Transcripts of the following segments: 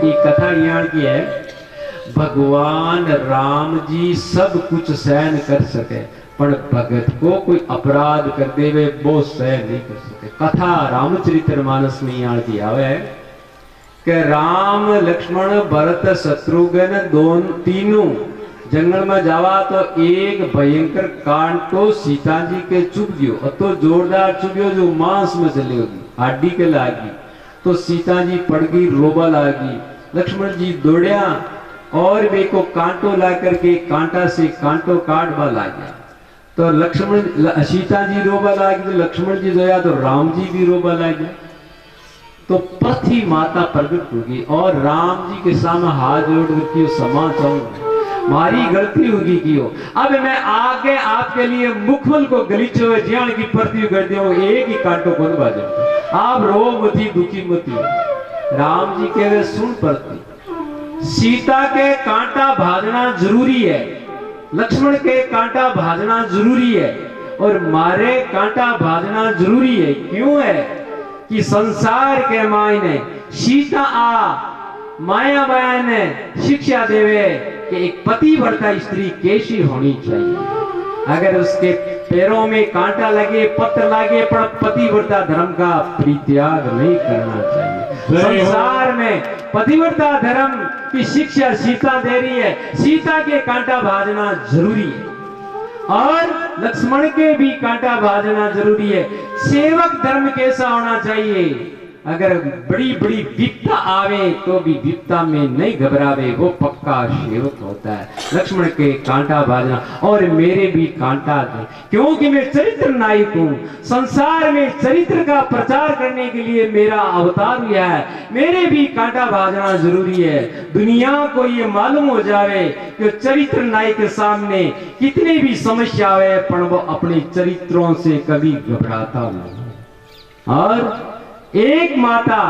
की कथा यहाँ की है, भगवान राम जी सब कुछ सहन कर सके पर भगत को कोई अपराध कर देवे वो सहन नहीं कर सके। कथा रामचरितमानस में यहाँ की आवे है कि राम लक्ष्मण भरत शत्रुघ्न तीनों जंगल में जावा तो एक भयंकर कांटो सीता जी के चुभ गयो, तो जोरदार चुभ्यो जो मांस में चली होगी, हड्डी के लागी। तो सीता जी पड़ गई, रोबा लागी। लक्ष्मण जी दौड़िया और वे को कांटो ला करके कांटा से कांटो काटवा ला गया। तो लक्ष्मण सीता जी रोबा लागी, तो लक्ष्मण जी जोया तो राम जी भी रोबा ला गया। तो पृथ्वी माता प्रकट होगी और राम जी के सामने हाथ जोड़ करके क्षमा चाहूंगा, मारी गलती होगी की हो। अब मैं आगे आपके लिए मुखमल को गलीचे हुए ज्ञान की पृथ्वी कर दिया, एक ही कांटो कौन बाजे, आप रो मती दुखी मती। राम जी कह रहे सुन पृथ्वी, सीता के कांटा भाजना जरूरी है, लक्ष्मण के कांटा भाजना जरूरी है और मारे कांटा भाजना जरूरी है। क्यों है कि संसार के मायने सीता माया बया ने शिक्षा देवे कि एक पतिव्रता स्त्री कैसी होनी चाहिए। अगर उसके पैरों में कांटा लगे, पत्थर लगे, पर पतिव्रता धर्म का परित्याग नहीं करना चाहिए। संसार में पतिव्रता धर्म की शिक्षा सीता दे रही है, सीता के कांटा भाजना जरूरी है और लक्ष्मण के भी कांटा भाजना जरूरी है। सेवक धर्म कैसा होना चाहिए, अगर बड़ी बड़ी विपदा आवे तो भी विपदा में नहीं घबरावे, वो पक्का सेवक होता है। लक्ष्मण के कांटा भाजना और मेरे भी कांटा दे, क्योंकि मैं चरित्र नायक हूँ। संसार में चरित्र का प्रचार करने के लिए मेरा अवतार हुआ है, मेरे भी कांटा भाजना जरूरी है। दुनिया को ये मालूम हो जावे कि चरित्र नायक के सामने कितनी भी समस्या आवे पर वो अपने चरित्रों से कभी घबराता नहीं। और एक माता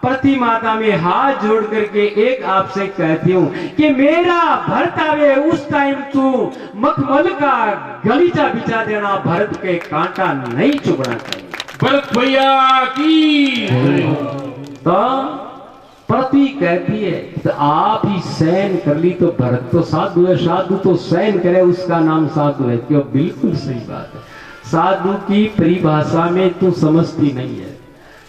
प्रति माता में हाथ जोड़ करके एक आपसे कहती हूँ कि मेरा भरत आवे उस टाइम तू मखमल का गलीचा बिछा देना, भरत के कांटा नहीं चुभना चाहिए। भरत भैया की तो प्रति कहती है तो आप ही सहन कर ली, तो भरत तो साधु है, साधु तो सहन करे उसका नाम साधु है। क्यों? बिल्कुल सही बात है। साधु की परिभाषा में तू समझती नहीं है।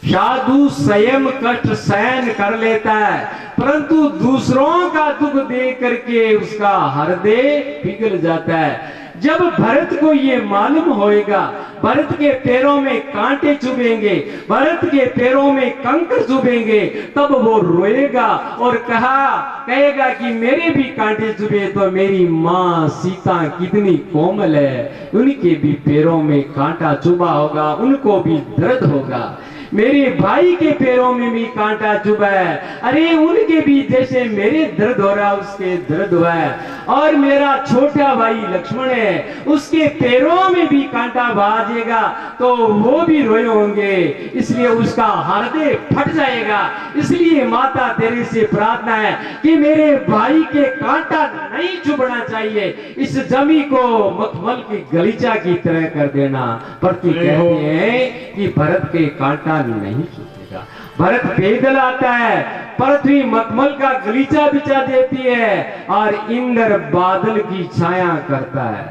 साधु स्वयं कष्ट सहन कर लेता है परंतु दूसरों का दुख देख करके उसका हृदय पिघल जाता है। जब भरत को ये मालूम होएगा, भरत के पैरों में कांटे चुभेंगे, भरत के पैरों में कंकर चुभेंगे, तब वो रोएगा और कहेगा कि मेरे भी कांटे चुभे तो मेरी माँ सीता कितनी कोमल है, उनके भी पैरों में कांटा चुभा होगा, उनको भी दर्द होगा। मेरे भाई के पैरों में भी कांटा चुभा है, अरे उनके भी जैसे मेरे दर्द हो रहा उसके दर्द हुआ है। और मेरा छोटा भाई लक्ष्मण है, उसके पैरों में भी कांटा बाजेगा तो वो भी रोए होंगे, इसलिए उसका हृदय फट जाएगा। इसलिए माता तेरे से प्रार्थना है कि मेरे भाई के कांटा नहीं चुभना चाहिए, इस जमी को मखमल की गलीचा की तरह कर देना। पति कहते हैं कि भरत के कांटा नहीं चुभेगा। भरत पैदल आता है, पृथ्वी मखमल का गलीचा बिछा देती है और इंद्र बादल की छाया करता है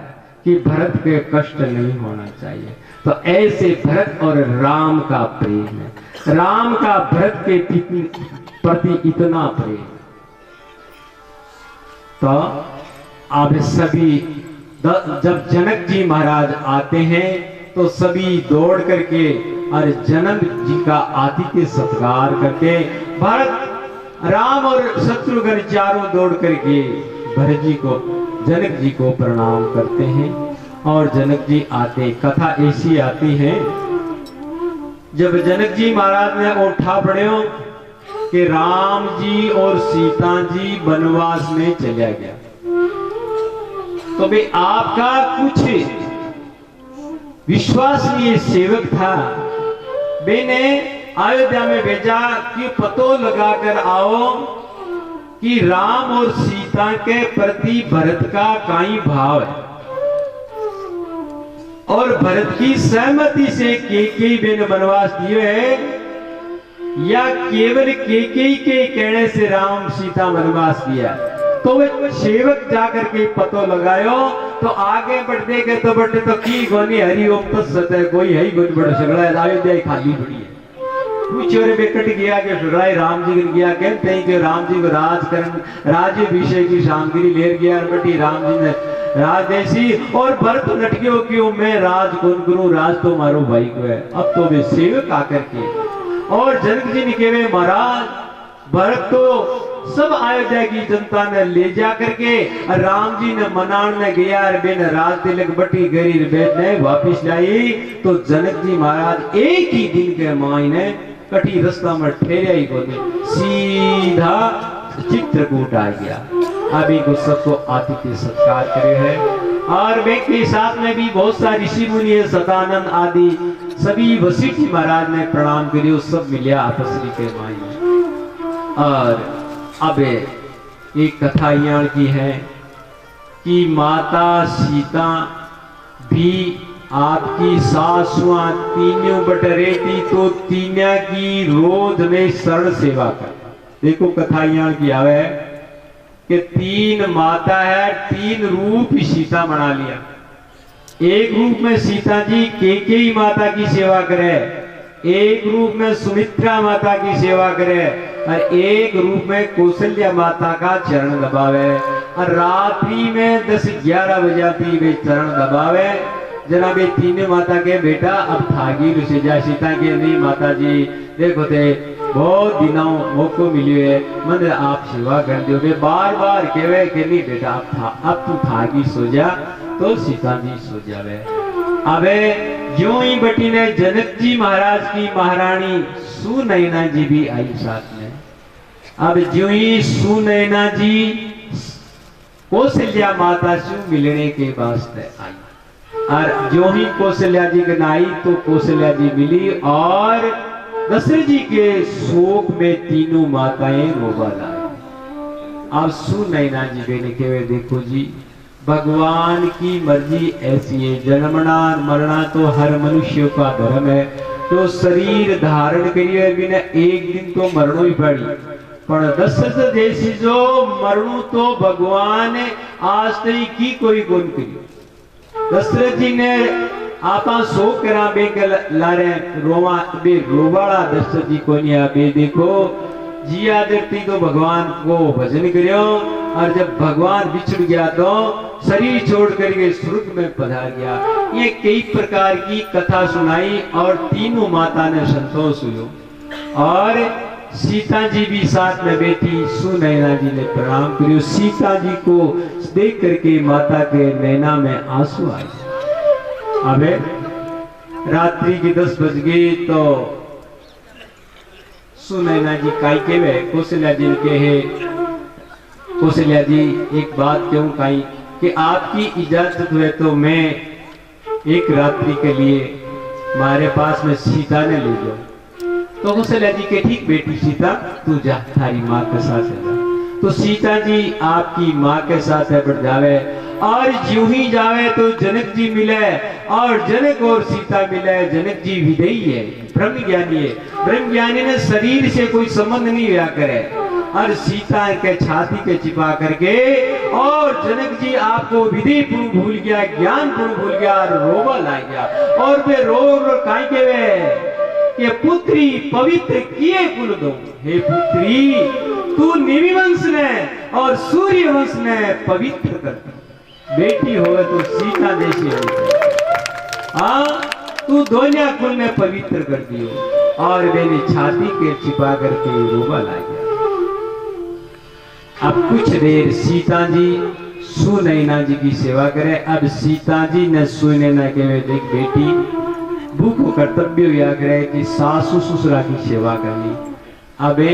कि भरत के कष्ट नहीं होना चाहिए। तो ऐसे भरत और राम का प्रेम है, राम का भरत के प्रति इतना प्रेम। तो अब सभी जब जनक जी महाराज आते हैं तो सभी दौड़ करके और जनक जी का आतिथ्य सत्कार करके भरत राम और शत्रुघ्न चारों दौड़ करके भरत जी को जनक जी को प्रणाम करते हैं और जनक जी आते। कथा ऐसी आती है, जब जनक जी महाराज ने उठा पड़े हो कि राम जी और सीता जी वनवास में चला गया, तो भाई आपका कुछ विश्वसनीय सेवक था, मैंने अयोध्या में भेजा कि पतो लगाकर आओ कि राम और सीता के प्रति भरत का काई भाव है। और भरत की सहमति से केकई बेन वनवास दिए है या केवल केकेई के कहने से राम सीता वनवास किया? तो वे सेवक जाकर के पतो लगायो तो आगे बढ़ते गए तो बढ़ते तो की गोनी हरिओम तत्सत है कोई है ही गुण बड़ सगड़ा अयोध्या ही खाली पड़ी है। पूछो रे बेकट गया के सगड़ा राम जी ने गया के तई के राम जी को राज्याभिषेक की सामग्री लेर गया बटी राम जी ने राज देसी और भरत लटकियो क्यों मैं राज कौन करूं राज तो मारो भाई को है। अब तो वे सेवक आकर के और जनक जी ने कहे महाराज भरत तो सब अयोध्या की जनता ने ले जा करके राम जी ने मनान ने गया बेन राज तिलक बटी गरी बेद ने वापिस लाई तो जनक जी महाराज एक ही दिन के मायने कटी रास्ता में ठहरे ही को सीधा चित्रकूट आ गया। अभी को सबको आतिथ्य सत्कार करे है और वे के साथ में भी बहुत सारे ऋषि मुनि है सदानंद आदि सभी वशिष्ठ महाराज ने प्रणाम करियो सब मिलिया आपस के मायने। और अब एक कथा यहाँ की है कि माता सीता भी आपकी सासुआ तीनों बटरेती तो तीनिया की रोज में शरण सेवा कर। देखो कथा यहाँ की आवे कि तीन माता है तीन रूप सीता बना लिया। एक रूप में सीता जी केकेई माता की सेवा करे, एक रूप में सुमित्रा माता की सेवा करे और एक रूप में कौशल्या माता का चरण दबावे और रात्रि में 10-11 बजाती वे चरण दबावे। जनाब तीनों माता के बेटा अब थागी रुसे जा सीता के नहीं माता जी देखो थे बहुत दिनों मौको मिलियो है मन आप सेवा कर दो वे बार बार कहवे कि नहीं बेटा अब तू थागी सो जा तो सीता जी सो जावे। अबे जो ही बटी ने जनक जी महाराज की महारानी सुनैना जी भी आई साथ में। अब जो ही सुनैना जी कौशल्या माता से मिलने के वास्ते आई और जो ही कौशल्या जी के आई तो कौशल्या जी मिली और दशरथ जी के शोक में तीनों माताएं रोवा लाई। अब सुनैना जी बेने के देखो जी भगवान की मर्जी ऐसी है जन्मना मरना तो हर मनुष्य का धर्म है तो शरीर धारण करिए बिना एक दिन तो मरणो ही पड़ी पर दशरथ जैसी जो मरणु तो भगवान आज तक की कोई गुण करियो। दशरथ जी ने आपा सो करा बे लारे रोवा बे रोवाड़ा दशरथ जी को नहीं बे देखो जिया देती तो भगवान को भजन करियो और जब भगवान बिछड़ गया तो शरीर छोड़ करके स्वर्ग में पधार गया। ये कई प्रकार की कथा सुनाई और तीनों माता ने संतोष हुआ और सीता जी भी साथ में बैठी। सुनैना जी ने प्रणाम करियो। सीता जी को देख करके माता के नैना में आंसू आए। अबे रात्रि की 10 बज गई तो सुनैना जी काई के वे कौशल्या जी के है कौशल्या जी एक बात क्यों कही कि आपकी इजाजत हुए तो मैं एक रात्रि के लिए हमारे पास में सीता ने ले जाऊं। तो कौशल्या जी के ठीक बेटी सीता तू जा थारी माँ के साथ है। तो सीता जी आपकी माँ के साथ है बढ़ जावे और जो ही जावे तो जनक जी मिले और जनक और सीता मिले। जनक जी विदेही है ब्रह्म ज्ञानी है। ब्रह्म ज्ञानी ने शरीर से कोई संबंध नहीं हुआ करे और सीता के छाती के चिपा करके और जनक जी आपको विधि पूर्ण भूल गया ज्ञान पूर्ण भूल गया और रोवा ला गया और वे रो काई के वे कि पुत्री पवित्र किए कुल दो। हे पुत्री तू निमि वंश ने और सूर्य वंश ने पवित्र कर दी। बेटी हो तो सीता जैसी हो तू दोनिया कुल ने पवित्र कर दियो और मैंने छाती के छिपा करके रोवा ला गया। अब कुछ देर सीता जी सुनैना जी की सेवा करे। अब सीता जी ने सुनैना के देख बेटी भूख कर्तव्य या करे कि सासू ससुरा की सेवा करनी। अबे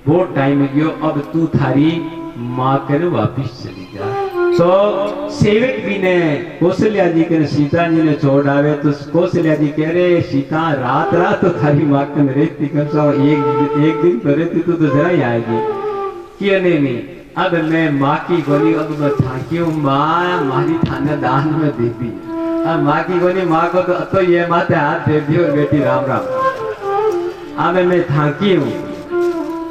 बहुत टाइम गयो अब तू थारी माँ के वापिस चली जा। तो सेवक भी ने कौशल्या जी के सीता जी ने छोड़ आवे तो कौशल्या जी कह रहे सीता रात रात तो थारी माँ के रहती कर सो एक दिन तो रहती तो जरा ही आएगी कि नहीं अब मैं माँ की गोली अब मैं थाकी हूँ माँ मारी थाने दान में दे दी। अब माँ की गोली माँ को तो ये माते हाथ दे दी और बेटी राम राम। अब मैं थाकी हूं।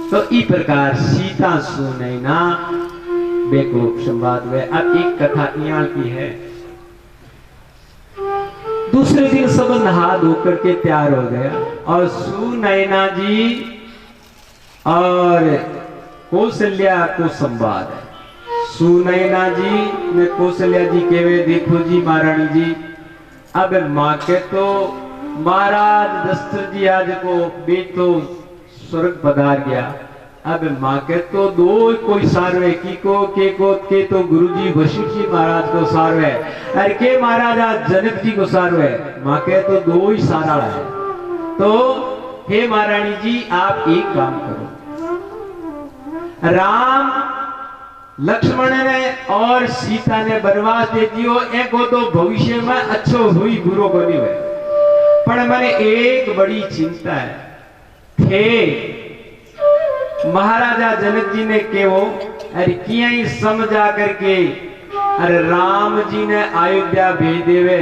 तो ई प्रकार सीता सुनैना बेको संवाद हुए। अब एक कथा यहाँ की है। दूसरे दिन सब नहा धोकर के तैयार हो गया और सुनैना जी और कौशल्या को संवाद है। सुनैना जी ने कौशल्या जी केवे, देखो जी महारानी जी, अब माँ के तो महाराज दशरथ जी आज को बेट तो स्वर्ग पधार गया। अब माँ के तो दो कोई सारवे की को के तो गुरुजी वशिष्ठ जी महाराज को सारवे, अरे के महाराजा जनक जी को सारवे। माँ के तो दो ही सारा है। तो हे महारानी जी आप एक काम करो, राम लक्ष्मण ने और सीता ने वनवास दे दियो। एक तो भविष्य में अच्छो हुई बुरो को नहीं हुए, पर मैंने एक बड़ी चिंता है। थे महाराजा जनक जी ने केवो अरे किया ही समझा करके अरे राम जी ने अयोध्या भेज देवे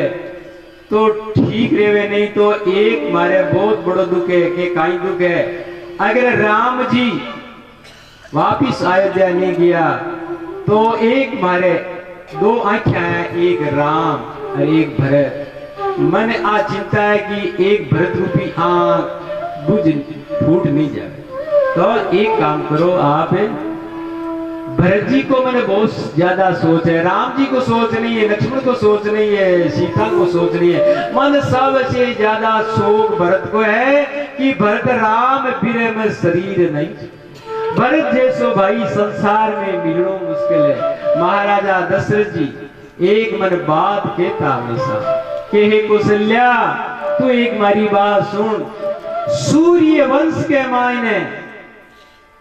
तो ठीक रेवे, नहीं तो एक मारे बहुत बड़ो दुख है कि काई दुख है। अगर राम जी वापिस अयोध्या नहीं गया तो एक मारे दो आंखें हैं, एक राम और एक भरत। मन आ चिंता है कि एक भरत रूपी आंख बुझ फूट नहीं जाए। तो एक काम करो आप, भरत जी को मैंने बहुत ज्यादा सोच है, राम जी को सोच नहीं है, लक्ष्मण को सोच नहीं है, सीता को सोच नहीं है। मन सबसे ज्यादा शोक भरत को है कि भरत राम बिरे में शरीर नहीं। भरत जैसो भाई संसार में मिलना मुश्किल है। महाराजा दशरथ जी एक मन बात कहता हमेशा कि हे कौशल्या तू एक मारी बात सुन। सूर्य वंश के मायने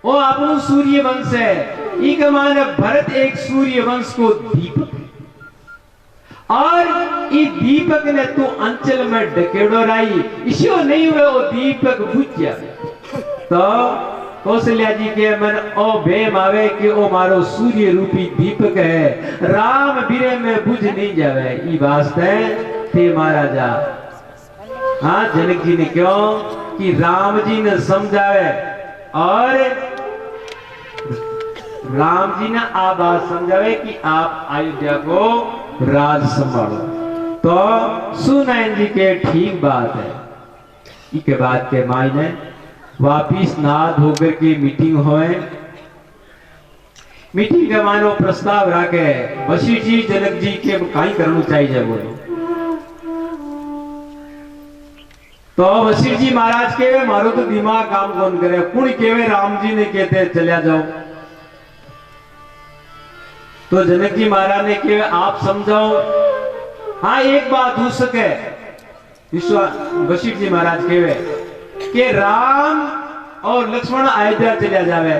वो अपनो सूर्य वंश है, इक माने भरत एक सूर्य वंश को दीपक है और ये दीपक ने तू अंचल में डकेड़ो राई, इसो नहीं हुए वो दीपक बुझ जाए। तो कौशल्या जी के मन ओ भेम आवे कि ओ मारो सूर्य रूपी दीपक है, राम बिरे में बुझ नहीं जावे। ई वास्ते थे महाराजा हाँ जनक जी ने क्यों कि राम जी ने समझावे और राम जी ने आ बात समझावे कि आप अयोध्या को राज संभालो। तो सुनैन जी के ठीक बात है। इसके बाद के मायने वापिस नाद होकर के मीटिंग होए। मीटिंग के मानो प्रस्ताव रखे वशिष्ठ जी जनक जी के कहीं करना चाहिए बोलो। तो वशिष्ठ जी महाराज के मारो तो दिमाग काम कौन करे, कुण केवे राम जी ने कहते चलिया जाओ। तो जनक जी महाराज ने केवे आप समझाओ। हाँ एक बात हो सके, वशिष्ठ जी महाराज केवे कि राम और लक्ष्मण अयोध्या चलिया जावे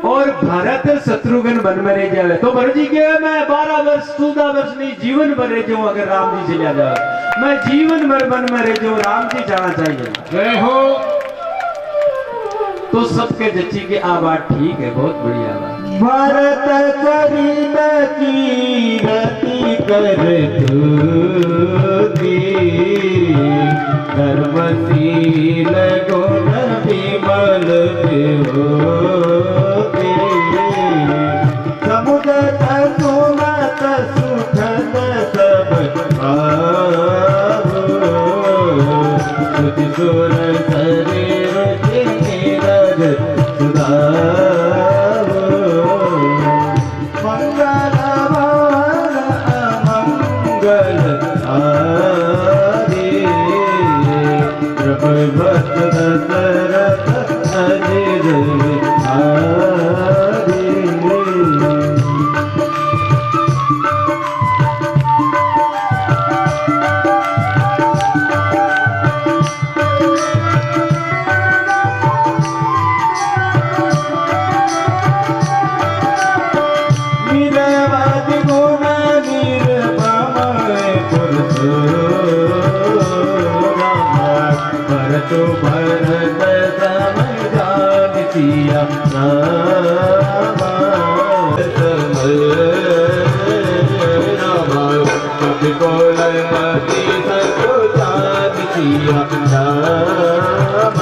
और भरत शत्रुघ्न वन में रह जावे। तो भरत जी के मैं 12 वर्ष 14 वर्ष नहीं जीवन भर रह जाऊं। अगर राम जी चलिया जावे मैं जीवन भर वन में रह जाऊं, राम जी जाना चाहिए। जय हो। तो सबके जच्ची के आ बात ठीक है, बहुत बढ़िया बात। भरत चरित कीरति कर तूती, धर्मशील गुण विमल होती, समुद्र सुमत सुखद सब भावो, सुधि सुर शरीर नीरज सुधावो, मंगल भवन अमंगल आदि, प्रभु भक्त दशरथ अजिर आदि। निरवधि गुण निरपम पुरुष भरत भरत समझान सिया राम, कवि कोलमति संजान सिया राम।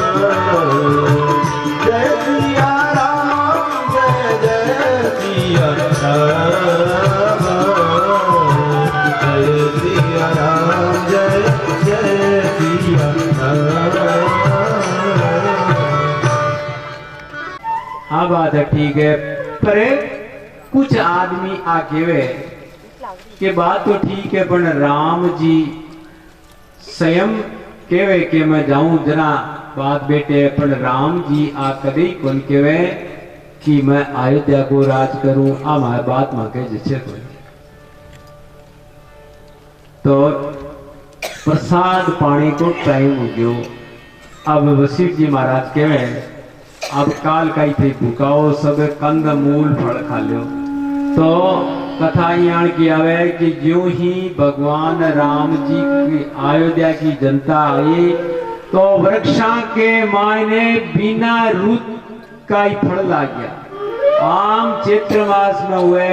सिया राम, जय सिया राम, जय जय सिया राम। हाँ बात है, ठीक है, पर कुछ आदमी आके वे के बात तो ठीक है, पर राम जी स्वयं केवे के मैं जाऊं जरा बात बेटे, पर राम जी आ कभी कौन केवे कि मैं अयोध्या को राज करूं, आ मार बात मांगे जिसे कोई तो प्रसाद पानी को टाइम हो गयो। अब वशिष्ठ जी महाराज केवे अब काल का ही थे भूखाओ, सब कंद मूल फल खा लो। तो कथा यहाँ की आवे कि ज्यों ही भगवान राम जी की अयोध्या की जनता आई तो वृक्षा के मायने बिना रुत का ही फल ला गया। आम चैत्र मास में हुए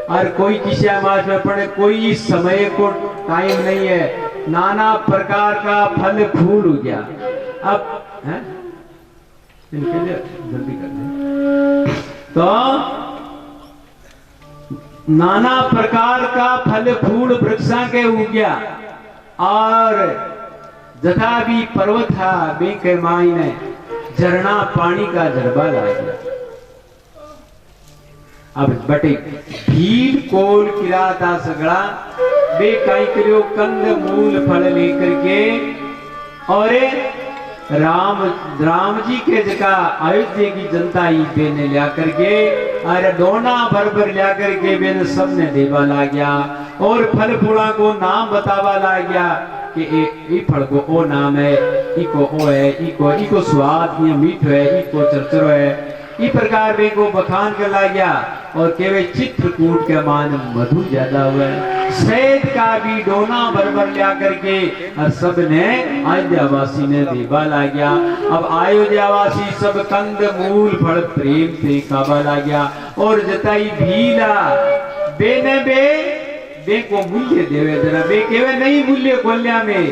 और कोई किसी मास में पड़े, कोई समय को टाइम नहीं है, नाना प्रकार का फल फूल हो गया। अब है इनके लिए जल्दी कर दे। तो नाना प्रकार का फल फूल वृक्षा के उग गया और जथा भी पर्वत था बेके माई ने झरना पानी का झरबा ला गया। अब बटे भीड़ कोल किरा था सगड़ा बे काई करियो कंद मूल फल लेकर के और राम जी के जगह अयोध्या की जनता ही बेने लिया करके अरे डोना भर लिया करके बेने सबने देवा ला गया और फल फूला को नाम बतावा ला गया कि ई फल को ओ नाम है, इको ओ है, इको स्वाद ये मीठ है, इको चरचरो है, ई प्रकार वे को बखान कर ला गया। और केवल चित्रकूट के मान मधु ज्यादा हुआ है, शहद का भी डोना भर लिया करके और सबने अयोध्यावासी ने देवा ला गया। अब अयोध्यावासी सब कंद मूल फल प्रेम से काबा ला गया और जताई भीला बेने बे को मूल्य देवे जरा बे केवे नहीं मूल्य कोल्या में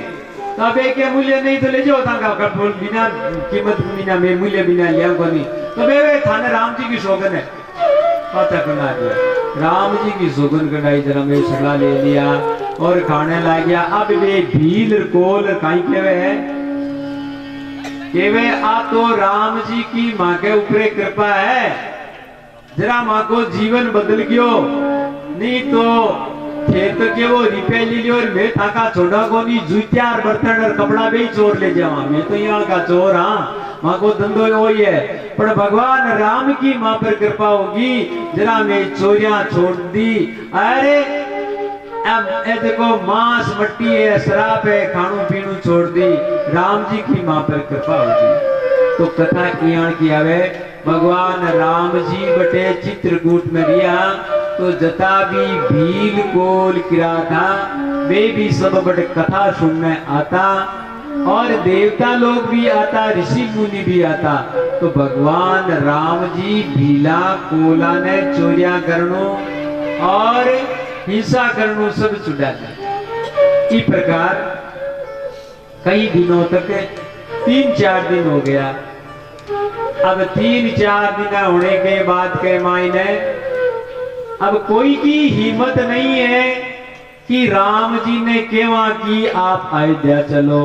तब के मूल्य नहीं तो ले जाओ ताका कटफुल बिना कीमत बिना में मूल्य बिना लिया को नहीं तो बे थाने राम जी की शोभन है पता करना दिया। राम जी की शोभन कढ़ाई जरा में सड़ा ले लिया और खाने ला गया। अब वे भील कोल कहीं केवे है केवे आ तो राम जी की माँ के ऊपर कृपा है, जरा माँ को जीवन बदल गयो नहीं तो खेत के वो रिपे ले लियो और मैं ताका छोड़ा को नहीं जूतिया और बर्तन और कपड़ा भी चोर ले जावा, मैं तो यहाँ का चोर हाँ माँ को धंधो वही है। पर भगवान राम की माँ पर कृपा होगी जरा मैं चोरियां छोड़ दी। अरे अब देखो मांस मट्टी है शराब है खानू पीनू छोड़ दी, राम जी की माँ पर कृपा होगी। तो कथा यहाँ की आवे भगवान राम जी बटे चित्रकूट में रिया तो जता भी भील कोल किरा था वे भी सब बड़े कथा सुनने आता और देवता लोग भी आता ऋषि मुनि भी आता। तो भगवान राम जी भीला कोला ने चोरिया करनो और हिंसा करनो सब छुड़ा दिया। इस प्रकार कई दिनों तक 3-4 दिन हो गया। अब 3-4 दिन होने के बाद के मायने अब कोई की हिम्मत नहीं है कि राम जी ने केवा की आप अयोध्या चलो।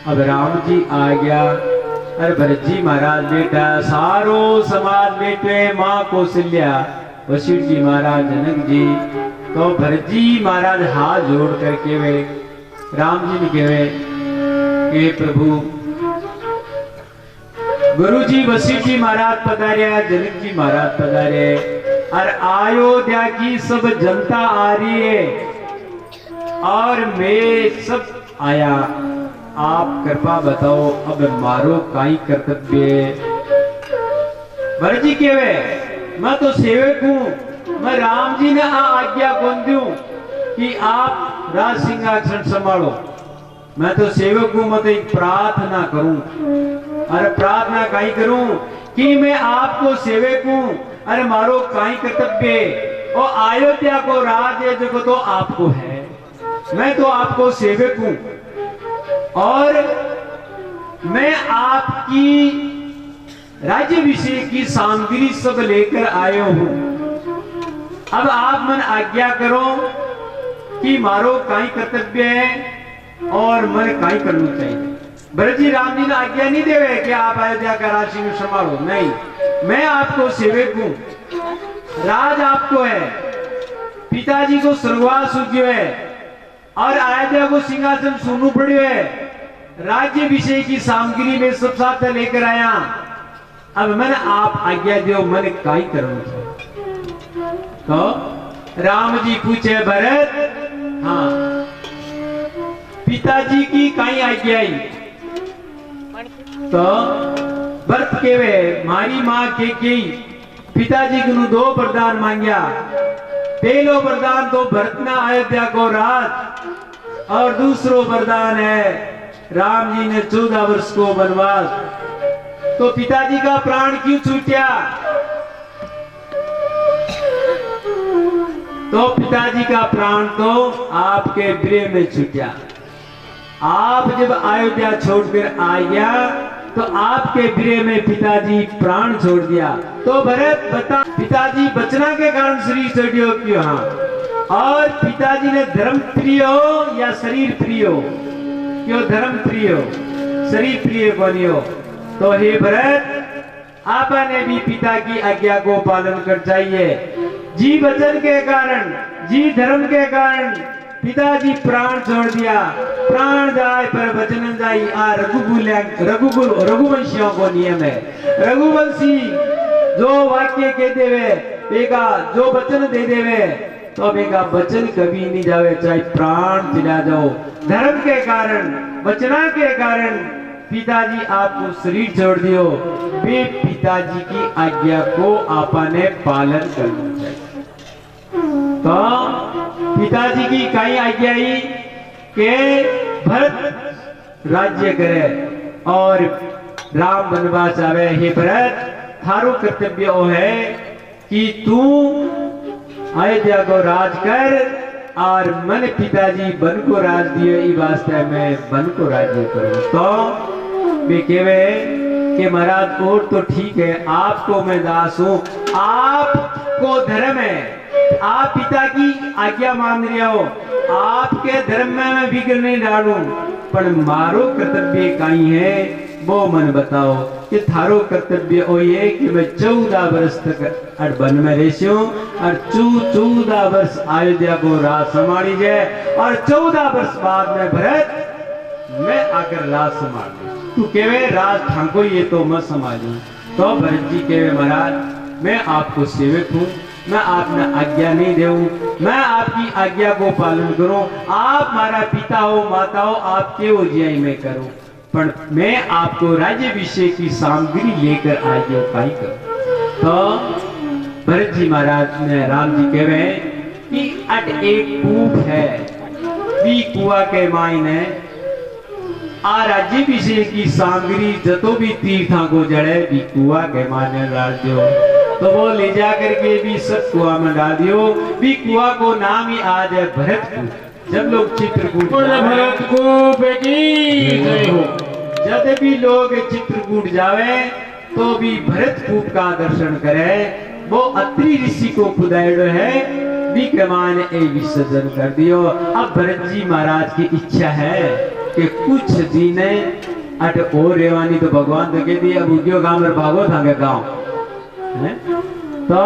अब राम जी आ गया, अरे भरत जी महाराज बेटा सारो समाज बेटे माँ कौशल्या वशिष्ठ जी महाराज जनक जी। तो भरत जी महाराज हाथ जोड़ करके वे राम जी ने कहे हे प्रभु गुरु जी वशिष्ठ जी महाराज पधारे, जनक जी महाराज पधारे और अयोध्या की सब जनता आ रही है और मैं सब आया, आप कृपा बताओ अब मारो काई कर्तव्य। भरत जी केवे मैं तो सेवक हूं, मैं राम जी ने आज्ञा कौन दूं कि आप राज सिंहासन संभालो, मैं तो सेवक हूं, मैं तो एक प्रार्थना करूं। अरे प्रार्थना काई करूं कि मैं आपको सेवक हूं, अरे मारो काई कर्तव्य और अयोध्या को राज जो तो आपको है, मैं तो आपको सेवक हूं और मैं आपकी राज्याभिषेक की सामग्री सब लेकर आया हूं। अब आप मन आज्ञा करो कि मारो काई कर्तव्य है और मन काई करना चाहिए। भरत जी राम जी ने आज्ञा नहीं देवे कि आप अयोध्या का राशि में संभालो, नहीं, मैं आपको सेवक हूं, राज आपको है, पिताजी को स्वर्गवास सूझ्यो है और अयोध्या को सिंहासन सुनू पड़ियो है, राज्य विषय की सामग्री में सब साथ लेकर आया। अब मैंने आप आज्ञा दो, मैंने काई करूं। तो राम जी पूछे भरत, हाँ पिताजी की काई आज्ञा आई? तो भरत केवे मारी मां के पिताजी को दो वरदान मांगया। पहलो वरदान तो भरत ने अयोध्या को राज और दूसरो वरदान है राम जी ने 14 वर्ष को वनवास। तो पिताजी का प्राण क्यों छूटा? तो पिताजी का प्राण तो आपके गृह में छूटा। आप जब अयोध्या छोड़कर आ गया तो आपके गृह में पिताजी प्राण छोड़ दिया। तो भरत बता, पिताजी बचना के कारण शरीर छोड़ियो क्यों? हाँ, और पिताजी ने धर्म प्रिय हो या शरीर प्रिय हो? क्यों धर्म प्रिय हो, शरीर प्रिय बनियो? तो हे भरत, आपने भी पिता की आज्ञा को पालन कर चाहिए। जी वचन के कारण, जी धर्म के कारण पिताजी प्राण छोड़ दिया। प्राण जाए पर वचन जाई, आ रघुवंशियों को नियम है। रघुवंशी जो वाक्य कह देवे बेगा, जो वचन दे देवे तो बेगा वचन कभी नहीं जावे, चाहे प्राण चला जाओ। धर्म के कारण, वचना के कारण पिताजी आपको शरीर छोड़ दियो। वे पिताजी की आज्ञा को आपने पालन करना चाहिए। तो पिताजी की कई आज्ञा आई कि भरत राज्य करे और राम वनवास आवे। हे भरत, थारो कर्तव्य ओ है कि तू अयोध्या को राज कर और मन पिताजी वन को राज दियो, ई वास्ते मैं वन को राज्य करूं। तो वे कहवे कि महाराज और तो ठीक है, आपको मैं दास हूं, आपको धर्म है, आप पिता की आज्ञा मान रहे हो, आपके धर्म में मैं विघ्न नहीं डालूं, पर मारो कर्तव्य कहीं है वो मन बताओ कि थारो कर्तव्य ओ ये कि मैं 14 वर्ष तक वन में रहूं और 14 वर्ष अयोध्या को राज संभाली जाए और 14 वर्ष बाद में भरत मैं आकर राज संभाल लूं। तू केवे राज ठाको ये तो मैं संभालूं। तो भरत जी केवे महाराज मैं आपको सेवक हूं, मैं आपने आज्ञा नहीं देऊं, मैं आपकी आज्ञा को पालन करूं। आप हमारा पिता हो, माता हो, आपके हो जियाई मैं करूं, पर मैं आपको राज्य विषय की सामग्री लेकर आगे उपाय करूं। तो भरत जी महाराज ने राम जी कहे कि अट एक कूप है, वी कुआ के मायने आ राज्य विषय की सामग्री जतो भी तीर्था को जड़े भी कुआ के मायने डाल दो। तो वो ले जा करके भी सब कुआ में डाल दियो। भी कुआ को नाम ही आज है भरतकूप। जब लोग चित्रकूट जब भी लोग चित्रकूट जावे तो भी भरतकूप का दर्शन करे। वो अत्रि ऋषि को पुदायड़ो है भी कमान ए विसर्जन कर दियो। अब भरत जी महाराज की इच्छा है कि कुछ दिन अट और रेवानी तो भगवान तो कहती अब उद्योग गांव में भागो था गांव है। तो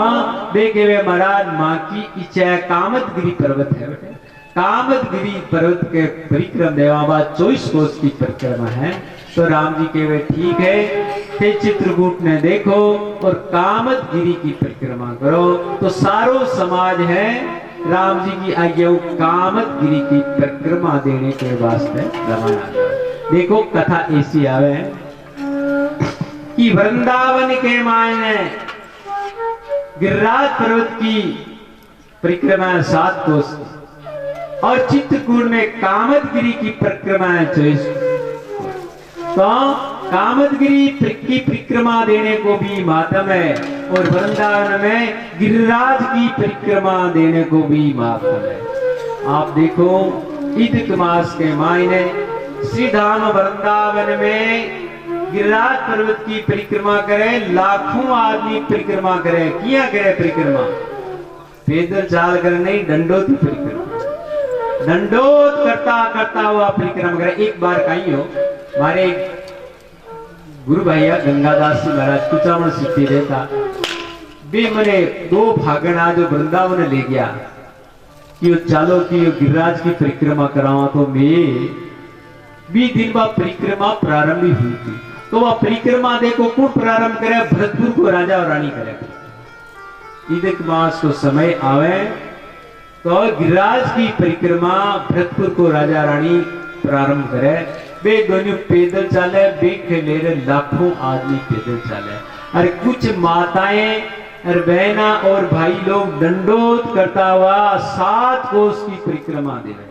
देखे वे महाराज माँ की इच्छा है कामतगिरी पर्वत है बेटे, कामतगिरी पर्वत के परिक्रम देवाबाद 24 कोस की परिक्रमा है। तो राम जी के वे ठीक है ते चित्रकूट ने देखो और कामतगिरी की परिक्रमा करो। तो सारो समाज है राम जी की आज्ञा कामतगिरी की परिक्रमा देने के वास्ते रवाना। देखो कथा ऐसी आवे कि वृंदावन के मायने गिरिराज पर्वत की परिक्रमा 7 कोस और चित्रकूट में कामतगिरी की परिक्रमा 24। तो कामतगिरी की परिक्रमा देने को भी मातम है और वृंदावन में गिरिराज की परिक्रमा देने को भी मातम है। आप देखो ईद मास के मायने श्री धाम वृंदावन में गिरिराज पर्वत की परिक्रमा करे, लाखों आदमी परिक्रमा करे। किया करे परिक्रमा पैदल चाल कर नहीं, दंडोत परिक्रमा, दंडोत करता करता हुआ परिक्रमा करे। एक बार कहीं हो मारे गुरु भैया गंगादास जी महाराज कुचामण सिद्धि रहता बे मने 2 फागण आज वृंदावन ले गया कि चालो कि गिरिराज की परिक्रमा करावा। तो मैं 20 दिन बाद परिक्रमा प्रारंभ हुई थी। तो वह परिक्रमा देखो कौन प्रारंभ करे, भरतपुर को राजा और रानी करे। ईदक मास को समय आवे तो गिरिराज की परिक्रमा भरतपुर को राजा रानी प्रारंभ करे। वे दोनों पैदल चले, बे ले रहे लाखों आदमी पैदल चले। और कुछ माताएं और बहना और भाई लोग दंडोत करता हुआ 7 कोस की परिक्रमा दे रहे।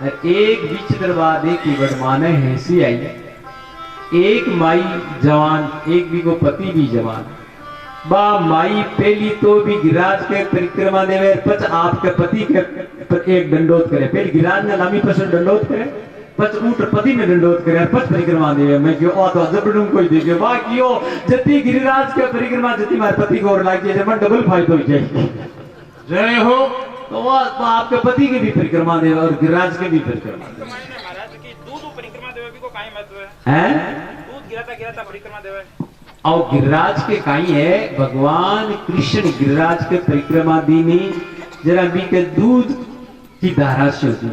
और एक विचित्र बात है कि वर्तमाने ऐसी आई, एक माई जवान, एक भी को पति भी जवान, बा माई पहली तो भी गिरिराज के परिक्रमा देवे, पच आपके पति के एक दंडोत करे। पहले गिरिराज ने लामी पसंद दंडोत करे, पच ऊट पति में दंडोत करे, पच परिक्रमा देवे। मैं क्यों ओ तो जबडूं कोई देखे बा क्यों जति गिरिराज के परिक्रमा जति मारे पति को और लागी जब डबल फायदा हो जाए। जय हो। तो वो तो आपके पति की भी परिक्रमा देवे और गिरिराज के भी परिक्रमा देवे। महाराज की दूध परिक्रमा देवे भी को काई महत्व है? दूध गिराता परिक्रमा देवे। और गिरिराज के काई है, भगवान कृष्ण गिरिराज के परिक्रमा दीनी जरा भी के दूध की धारा से होती,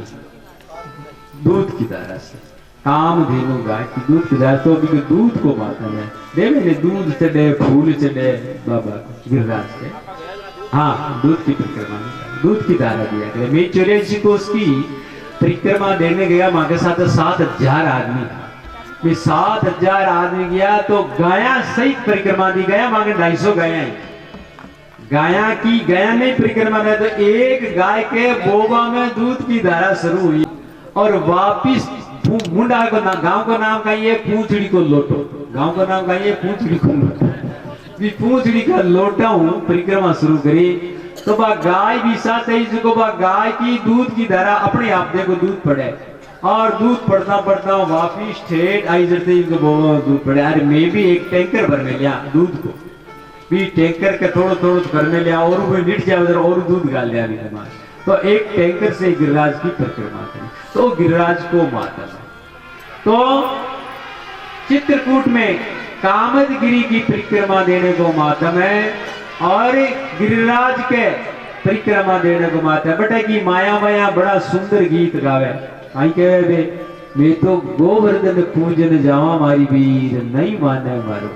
दूध की धारा से काम धेनु गाय की दूध की धारा। तो भी के दूध को माता है दे मैंने दूध चढ़े फूल चढ़े बाबा गिरिराज के। हाँ दूध की परिक्रमा, दूध की धारा दिया गया। मैं 84 को उसकी परिक्रमा देने गया, माँ के साथ 7,000 आदमी था। मैं 7,000 आदमी गया तो गाया सहित परिक्रमा दी, गया मांगे 250 गाया ही गाया की गया नहीं परिक्रमा में। तो एक गाय के बोबा में दूध की धारा शुरू हुई और वापिस मुंडा को ना, गांव का नाम कहिए पूंछड़ी को लोटो, गांव का नाम कहिए पूंछड़ी को लोटो। भी पूंछड़ी का लोटा हूँ परिक्रमा शुरू करी तो बा गाय भी साथ है, जिसको बा गाय की दूध की धारा अपने आप देखो दूध पड़े और दूध पड़ता पड़ता वापिस ठेठ आई जैसे इनको दूध पड़े। अरे मैं भी एक टैंकर भर में लिया दूध को, भी टैंकर के थोड़ा थोड़ा भर में लिया और वो निट जाए उधर और दूध गाल लिया भी हमारे। तो एक टैंकर से गिरिराज की परिक्रमा करी तो गिरिराज को माता है। तो चित्रकूट में कामदगिरी की परिक्रमा देने को मातम है और गिरिराज के परिक्रमा देने को माता है। बेटा की माया माया बड़ा सुंदर गीत गावे, आई कहे बे मैं तो गोवर्धन पूजन जावा मारी वीर नहीं माने मारो।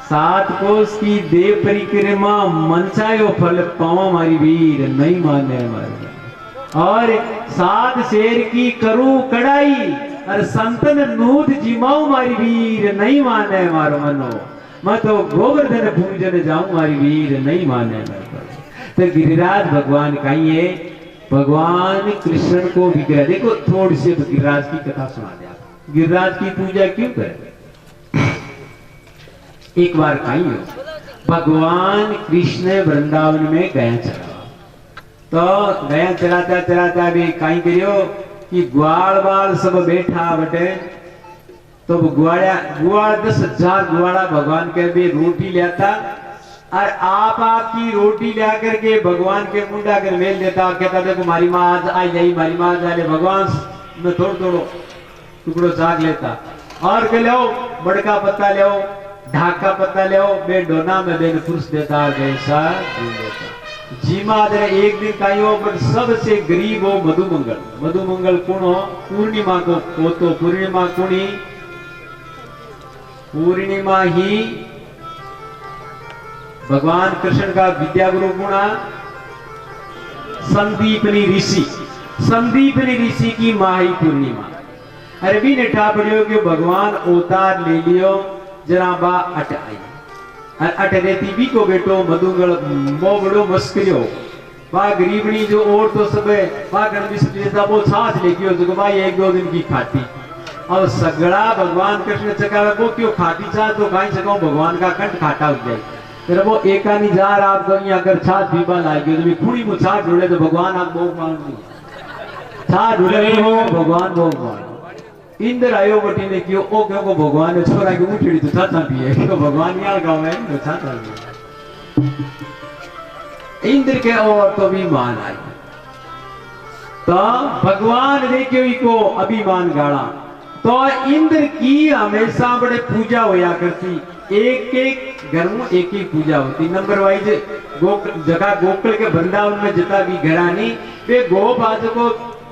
7 कोस की देव परिक्रमा मनसायो फल पावा मारी वीर नहीं माने मारो। और 7 शेर की करूं कड़ाई और संतन नूत जिमाऊ मारी वीर नहीं माने मारो मनो। मैं तो गोवर्धन पूजन जाऊं मारी वीर नहीं माने मारो। तो गिरिराज भगवान कहीं है, भगवान कृष्ण को भी कह। देखो थोड़ी सी गिरिराज की कथा सुना दे आप, गिरिराज की पूजा क्यों करें। एक बार कहीं हो भगवान कृष्ण वृंदावन में गया चला, तो गया चलाता चलाता भी कहीं करियो कि ग्वाल बाल सब बैठा बटे। तो गुआड़ा 10,000 गुआड़ा भगवान के भी रोटी लेता और आप आपकी रोटी ला करके भगवान के मुंडा कर मेल देता, कहता देखो मारी माँ आज आई जाई, मारी माँ आज आए। भगवान में थोड़ा थोड़ा टुकड़ो साग लेता और के लो बड़का पत्ता ले, ढाका पत्ता ले, बे डोना में बेन पुरुष देता जैसा जीमा दे। एक दिन का यो बट सबसे गरीब हो मधुमंगल। मधुमंगल कौन हो, पूर्णिमा को पोतो। पूर्णिमा कुणी, पूर्णिमा ही भगवान कृष्ण का विद्या गुरु गुणा संदीपनी ऋषि, संदीपनी ऋषि की माँ ही पूर्णिमा। अरे भी नेठा पड़ियो कि भगवान अवतार ले लियो जरा बा अट आई और अट देती भी को बेटो मधुगल बो बड़ो मस्करियो बा गरीबनी जो और तो सब बा गणविश देता वो साथ लेकियो जो भाई 1-2 दिन की खाती। और सगड़ा भगवान कृष्ण चकावे वो क्यों खाती चाह तो कहीं सको भगवान का कंठ खाटा हो जाए। फिर वो एकानी जा रहा आपको अगर छाछ पीबा लागे तो खूनी में छाछ ढूंढे तो भगवान आप भोग मान छाछ ढूंढे हो भगवान भोग मान। इंद्र आयो बटी ने क्यों ओ क्यों को भगवान ने छोरा की उठड़ी तो छाछा पिए क्यों भगवान यार गाँव में तो छाछा पिए। इंद्र के और तो अभिमान आई। तो भगवान देखियो इको अभिमान गाड़ा। तो इंद्र की हमेशा बड़े पूजा होया करती, एक एक घर में एक एक पूजा होती, नंबर वाइज जगह गोकुल के वृंदावन में जितना भी घरा नहीं वे गोपाद को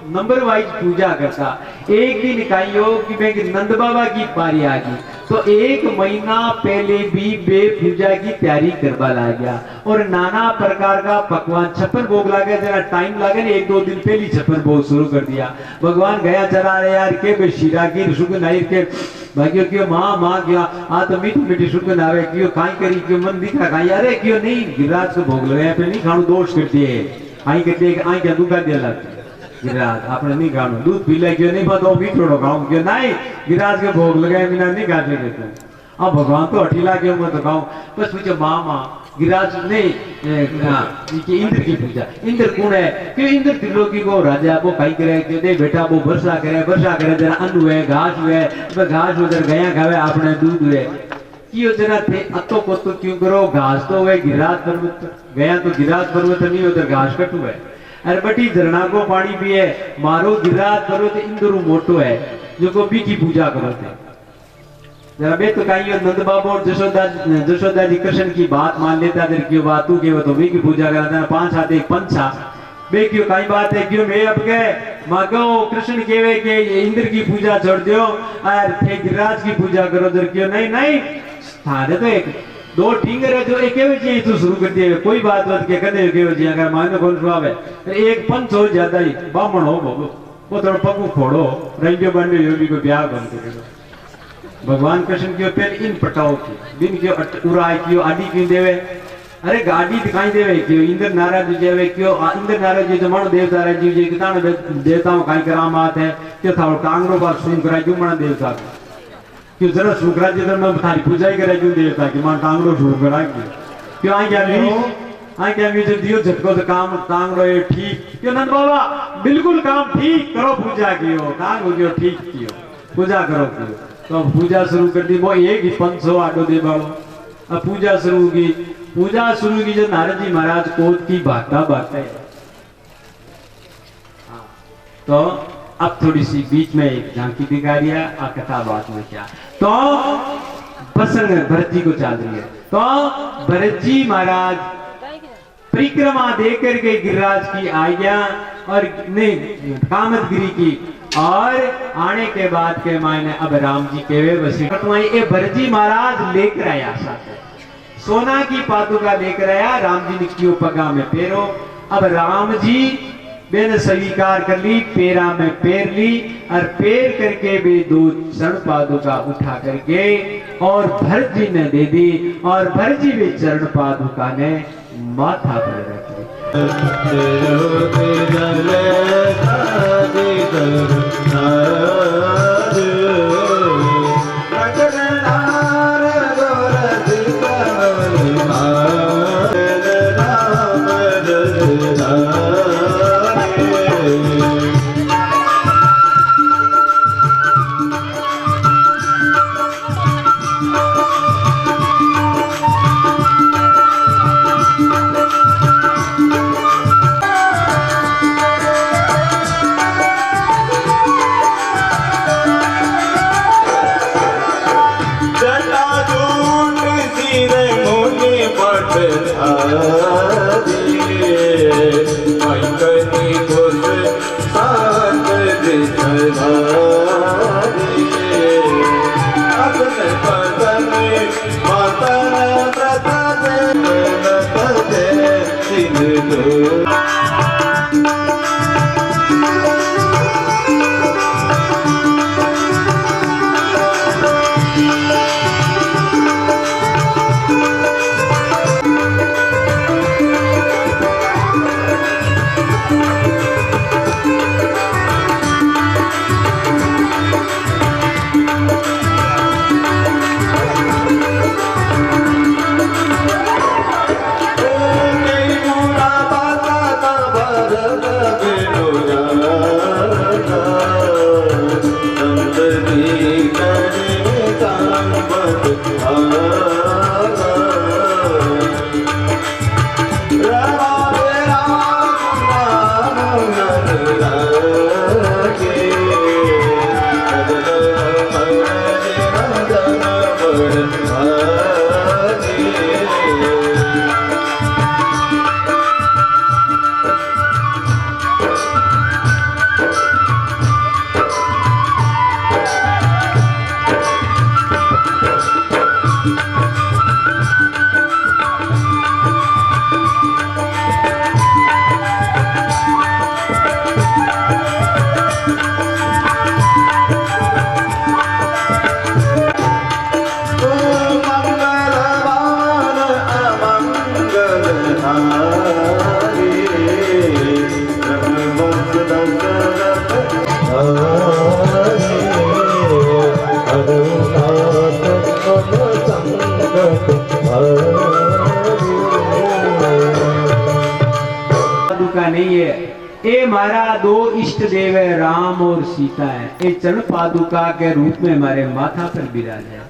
नंबर वाइज पूजा करता। एक दिन कहियो कि मैं नंद बाबा की पारी आ गई तो 1 महीना पहले भी वे पूजा की तैयारी करवा ला गया और नाना प्रकार का पकवान 56 भोग लागे, जरा टाइम लागे ना 1-2 दिन पहले 56 भोग शुरू कर दिया। भगवान गया चला रहे यार के शीरा की सुगंध आई के भाग्यो क्यों माँ क्या आ तो मीठी मीठी सुगंध आवे क्यों खाई करी क्यों मन दिख रहा खाई अरे क्यों नहीं गिरिराज को भोग लगाया पे नहीं खाणु दोष करती है आई कहते आई क्या दुखा दिया लगती गिरिराज आपने नहीं खाणु दूध पी ले क्यों नहीं बताओ मीठो खाऊं क्यों नहीं गिरिराज के भोग लगाए बिना नहीं खाते कहते। अब भगवान तो हठीला क्यों मैं तो खाऊं बस पूछे माँ गिरिराज नहीं इंद्र की पूजा। इंद्र कौन है क्यों इंद्र त्रिलोकी को राजा वो कहीं करे क्यों दे बेटा वो वर्षा करे जरा अन्न हुए घास हुए घास उधर गया खावे आपने दूध हुए क्यों जरा थे अतो को तो क्यों करो घास तो हुए गिरिराज पर्वत गया तो गिरिराज पर्वत नहीं उधर घास कट हुए अरे बटी झरना को पानी पिए मारो गिरिराज पर्वत इंद्र मोटो है जो को बी की पूजा करो थे। जरा बे तो कहीं नंद बाबू और जशोदा जी कृष्ण की बात मान लेता जर क्यों बात तू क्यों तो बी की पूजा कराता 5 हाथ 1 पंछा बे क्यों कहीं बात है क्यों मैं अब गए मांगो कृष्ण केवे के इंद्र की पूजा छोड़ दो और थे गिरिराज की पूजा करो जर क्यों नहीं थारे तो एक 2 टिंगर है जो एक जी तो शुरू कर दिए कोई बात के कदे के जी अगर मान कौन सुआवे एक पंच हो ज्यादा ही बामण हो वो थोड़ा पगू फोड़ो रंजो बंडो योगी को ब्याह बन के भगवान कृष्ण के पहले इन पटाओ की दिन क्यों उड़ाई क्यों आदि क्यों देवे अरे गाड़ी दिखाई देवे क्यों इंद्र नाराज जेवे क्यों इंद्र नाराज जो मानो देवता रे जीव जी कितना देवताओं काई करामात है क्यों था टांगरो बात सुन करा क्यों मना देवता क्यों जरा सुखराज जी तो मैं थारी पूजा ही करे क्यों देवता की मां टांगरो शुरू करा क्यों आई क्या जो दियो झटको तो काम टांगरो ये ठीक क्यों नंद बाबा बिल्कुल काम ठीक करो पूजा कियो टांग हो गयो ठीक कियो पूजा करो कियो तो पूजा शुरू कर दी वो एक ही 500 आडो दे बालो अब पूजा शुरू की जो नारद जी महाराज कोट की बात है। तो अब थोड़ी सी बीच में एक झांकी दिखा दिया आ कथा बात में क्या तो प्रसंग भरत जी को चल रही है। तो भरत जी महाराज परिक्रमा देकर के गिरिराज की आज्ञा और नहीं कामतगिरी की और आने के बाद के मायने अब राम जी के वे वसीयत ये भरत जी महाराज लेकर आया साथ सोना की पादुका लेकर आया राम जी ने क्यों पगा में पेरो। अब राम जी मैंने स्वीकार कर ली पेरा में पेर ली और पेर करके भी 2 चरण पादुका उठा करके और भरत जी ने दे दी और भरत जी भी चरण पादुका ने माथा पर रख ली। हरे रघुवंश दशरथ हरे रघुनाथ मम संकट पादुका नहीं है, ये हमारा दो इष्ट देव है, राम और सीता है। ये चरण पादुका के रूप में हमारे माथा पर विराज है।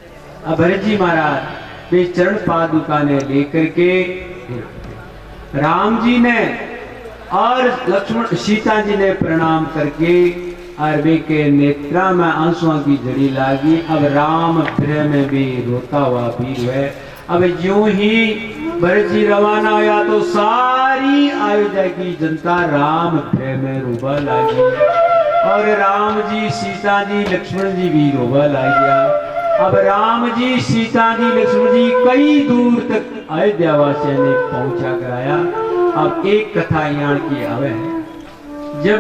अब भरत जी महाराज ये चरण पादुका ने लेकर के राम जी ने और लक्ष्मण सीता जी ने प्रणाम करके अरबी के नेत्रा में आंसुओं की झड़ी लागी। अब राम गृह में भी रोता हुआ वीर है। अब यूं ही भरत जी रवाना हुआ तो सारी अयोध्या की जनता राम गृह में रोबा लगी और राम जी सीता जी लक्ष्मण जी भी रोबा लग गया। अब राम जी सीता जी लक्ष्मण जी कई दूर तक अयोध्या वासियों ने पहुंचा कराया। अब एक कथा यहाँ की आवे जब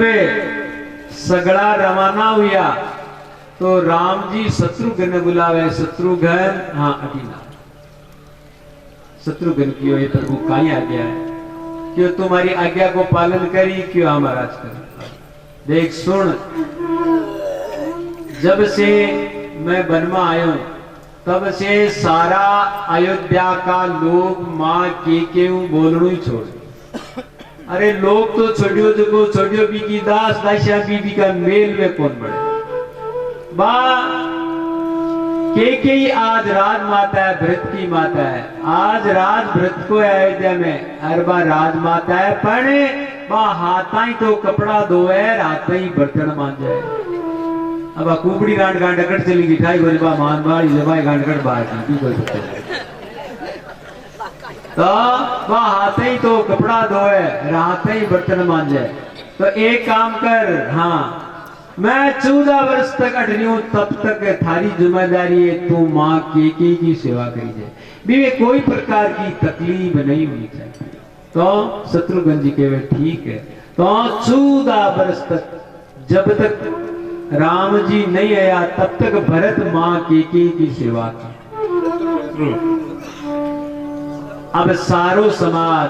सगड़ा रवाना हुआ तो राम जी शत्रुघ्न ने बुलावे। शत्रुघ्न हाँ अटीना शत्रुघ्न क्यों ये प्रभु कहीं आ गया है, क्यों तुम्हारी आज्ञा को पालन करी, क्यों हमारा कर। देख सुन, जब से मैं वन में आयो तब से सारा अयोध्या का लोग माँ के बोलना ही छोड़। अरे लोग तो छोड़ियो जो छोड़ियो बीकी दास दासिया बीबी का मेल में कौन बढ़े। बा के आज राजमाता है, भरत की माता है। आज राज भरत को अयोध्या में अरबा राजमाता है, पर बा हाथा ही तो कपड़ा धोए, हाथा ही बर्तन मांजे। अब कुबड़ी गांड गांड अकड़ चली मिठाई गोरी बा मान बाड़ी जबाई गांड अकड़ बाहर की कोई तो वह हाथ ही तो कपड़ा धोए, हाथ ही बर्तन मांजे। तो एक काम कर, हाँ मैं 14 वर्ष तक अटनी हूं, तब तक थारी जिम्मेदारी है तू माँ की सेवा करी जाए, भी कोई प्रकार की तकलीफ नहीं होनी चाहिए। तो शत्रुघ्न जी के वे ठीक है। तो 14 वर्ष तक जब तक राम जी नहीं आया तब तक भरत माँ की सेवा की। अब सारो समाज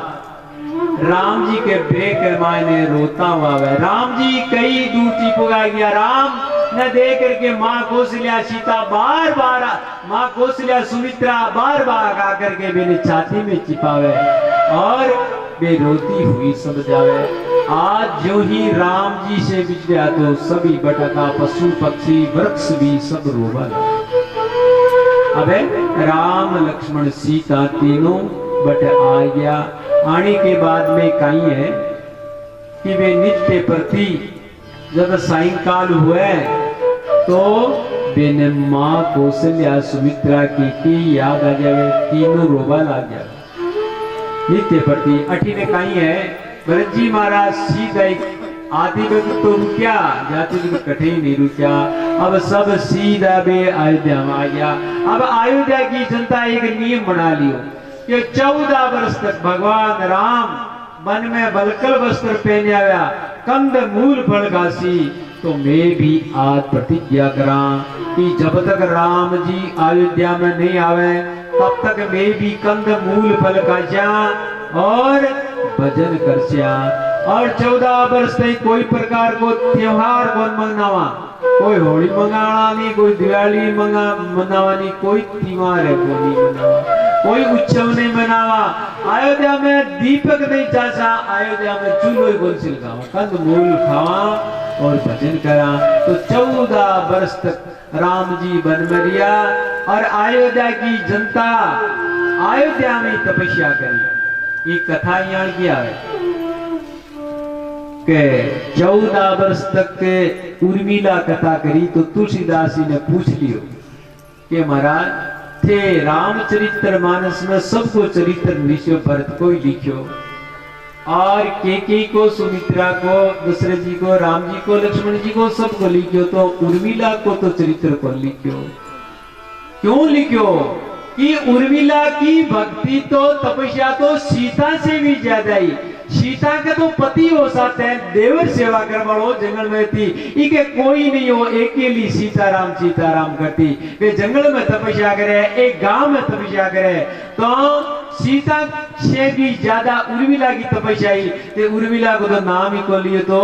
राम जी के ब्रेक के मायने रोता हुआ है। राम जी कई दूर चिपका गया। राम न देख करके माँ कौशल्या सीता बार बार, माँ कौशल्या सुमित्रा बार बार आकर के मेरे छाती में चिपावे और वे रोती हुई सब जावे। आज जो ही राम जी से बिछड़ा तो सभी बटका पशु पक्षी वृक्ष भी सब रोवा लगे। अबे राम लक्ष्मण सीता तीनों बट आ गया। आने के बाद में कहीं है कि वे नित्य प्रति जब सायंकाल हुए तो बेने माँ कौशल्या सुमित्रा की याद आ जाए, तीनों रोबा लग जाए नित्य प्रति। अठी ने कहीं है भरत जी महाराज सीधा आदि वक्त तो रुकिया, जाते वक्त कठे ही नहीं रुकिया। अब सब सीधा बे अयोध्या में आ गया। अब अयोध्या की जनता एक नियम बना लियो कि 14 वर्ष तक भगवान राम वन में बलकल वस्त्र पहने आया, कंद मूल फल घासी। तो मैं भी आज प्रतिज्ञा करा कि जब तक राम जी अयोध्या में नहीं आवे तब तक मैं भी कंद मूल फल खास्या और भजन करस्या। और 14 वर्ष तक कोई प्रकार को त्योहार कौन मनावा, कोई होली मंगाना नहीं, कोई दिवाली मनावा नहीं, कोई त्योहार है वो नहीं मनावा, कोई उत्सव नहीं मनावा। अयोध्या में दीपक नहीं चाचा, अयोध्या में चूल्हो ही कौन सिलकावा, कंद मूल खावा और भजन करा। तो 14 वर्ष तक राम जी वन में रिया और अयोध्या की जनता अयोध्या में तपस्या करी। ये कथा यहाँ की है कि 14 वर्ष तक उर्मिला कथा करी। तो तुलसीदास जी ने पूछ लियो कि महाराज थे रामचरित्र मानस में सबको चरित्र निश्चय भरत को ही लिखियो और के को सुमित्रा को दशरथ जी को राम जी को लक्ष्मण जी को सबको लिखियो, तो उर्मिला को तो चरित्र को लिखियो। क्यों लिखियो कि उर्मिला की भक्ति तो तपस्या तो सीता से भी ज्यादा ही। सीता के तो पति हो सकते हैं, देवर सेवा करवाड़ो जंगल में थी, इके कोई नहीं हो, अकेली सीताराम करती। वे जंगल में तपस्या करे, एक गांव में तपस्या करे। तो सीता से भी ज्यादा उर्मिला की तपस्या ही ते उर्मिला को तो नाम ही को लिए तो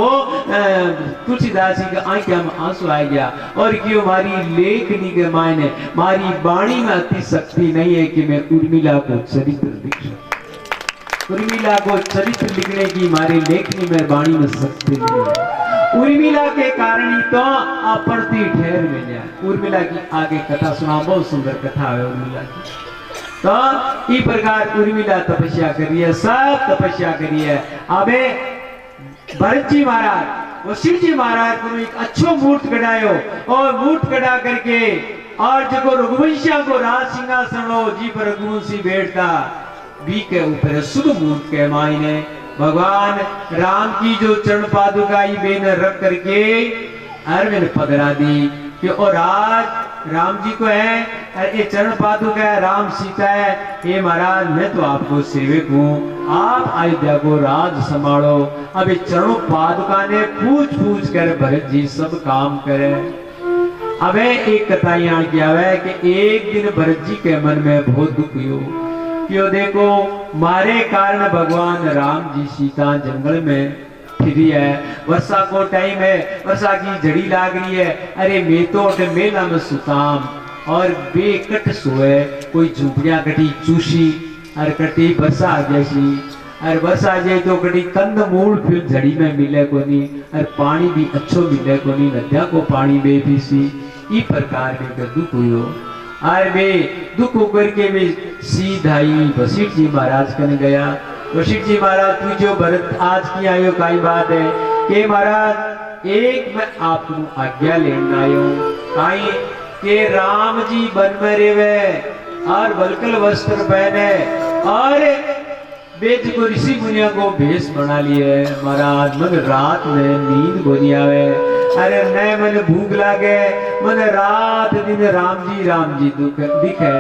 तुलसीदास जी के आंखों में आंसू आ गया और क्यों मारी लेखनी के मायने मारी वाणी में अति शक्ति नहीं है कि मैं उर्मिला को चरित्र लिख सकूं। उर्मिला को चरित्र लिखने की हमारी लेखनी में वाणी में शक्ति नहीं है। उर्मिला के कारण ही तो आपत्ति ठहर में जाए। उर्मिला की आगे कथा सुना, बहुत सुंदर कथा है उर्मिला की। तो इस प्रकार उर्मिला तपस्या करी है, सब तपस्या करी है। अबे भरत जी महाराज वशिष्ठ जी महाराज को एक अच्छो मूर्त कढ़ायो और मूर्त कढ़ा करके और जो रघुवंशिया को राज सिंहासन हो जी पर रघुवंशी बैठता बी के ऊपर शुभ मूर्त के मायने भगवान राम की जो चरण पादुका बेन रख करके मैंने पधरा दी कि और आज राम जी को है और ये चरण पादुका है, राम सीता है। ये महाराज मैं तो आपको सेवक हूँ, आप अयोध्या को राज संभालो। अब ये चरणों पादुका ने पूछ पूछ कर भरत जी सब काम करे। अब एक कथा यहाँ क्या है कि एक दिन भरत जी के मन में बहुत दुख हुआ क्यों देखो मारे कारण भगवान राम जी सीता जंगल में फिरी है, वर्षा को टाइम है, वर्षा की झड़ी लाग रही है। अरे मैं तो मेला में सुताम और बेकट सोए, कोई झूपड़ियां कटी चूसी और कटी वर्षा आ जैसी और वर्षा आ जाए तो कटी कंद मूल फिर झड़ी में मिले को नहीं और पानी भी अच्छो मिले को नहीं, नदिया को पानी बे भी सी। इस प्रकार के दुख हुई और वे दुख होकर के वे सीधा ही वशिष्ठ जी महाराज कने गया। वशिष्ठ जी महाराज पूछो भरत आज की आयो काई बात है कि महाराज एक मैं आपको आज्ञा लेने आयो काई के राम जी वन में रेवे और बलकल वस्त्र पहने और बेज को ऋषि मुनिया को भेष बना लिए। महाराज मन रात में नींद को नहीं आवे, अरे नए मन भूख लागे, मन रात दिन राम जी दुख दिखे।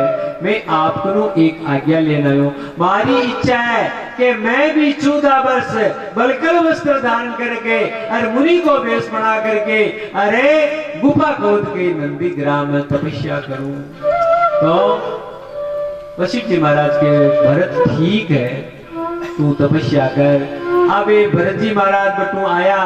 मैं आपको एक आज्ञा लेना हूँ, मारी इच्छा है कि मैं भी 14 वर्ष बलकल वस्त्र धारण करके और मुनि को वेश बना करके अरे गुफा खोद के नंदी ग्राम में तपस्या करूं। तो वशिष्ठ जी महाराज के भरत ठीक है तू तपस्या कर। अब भरत जी महाराज बटू आया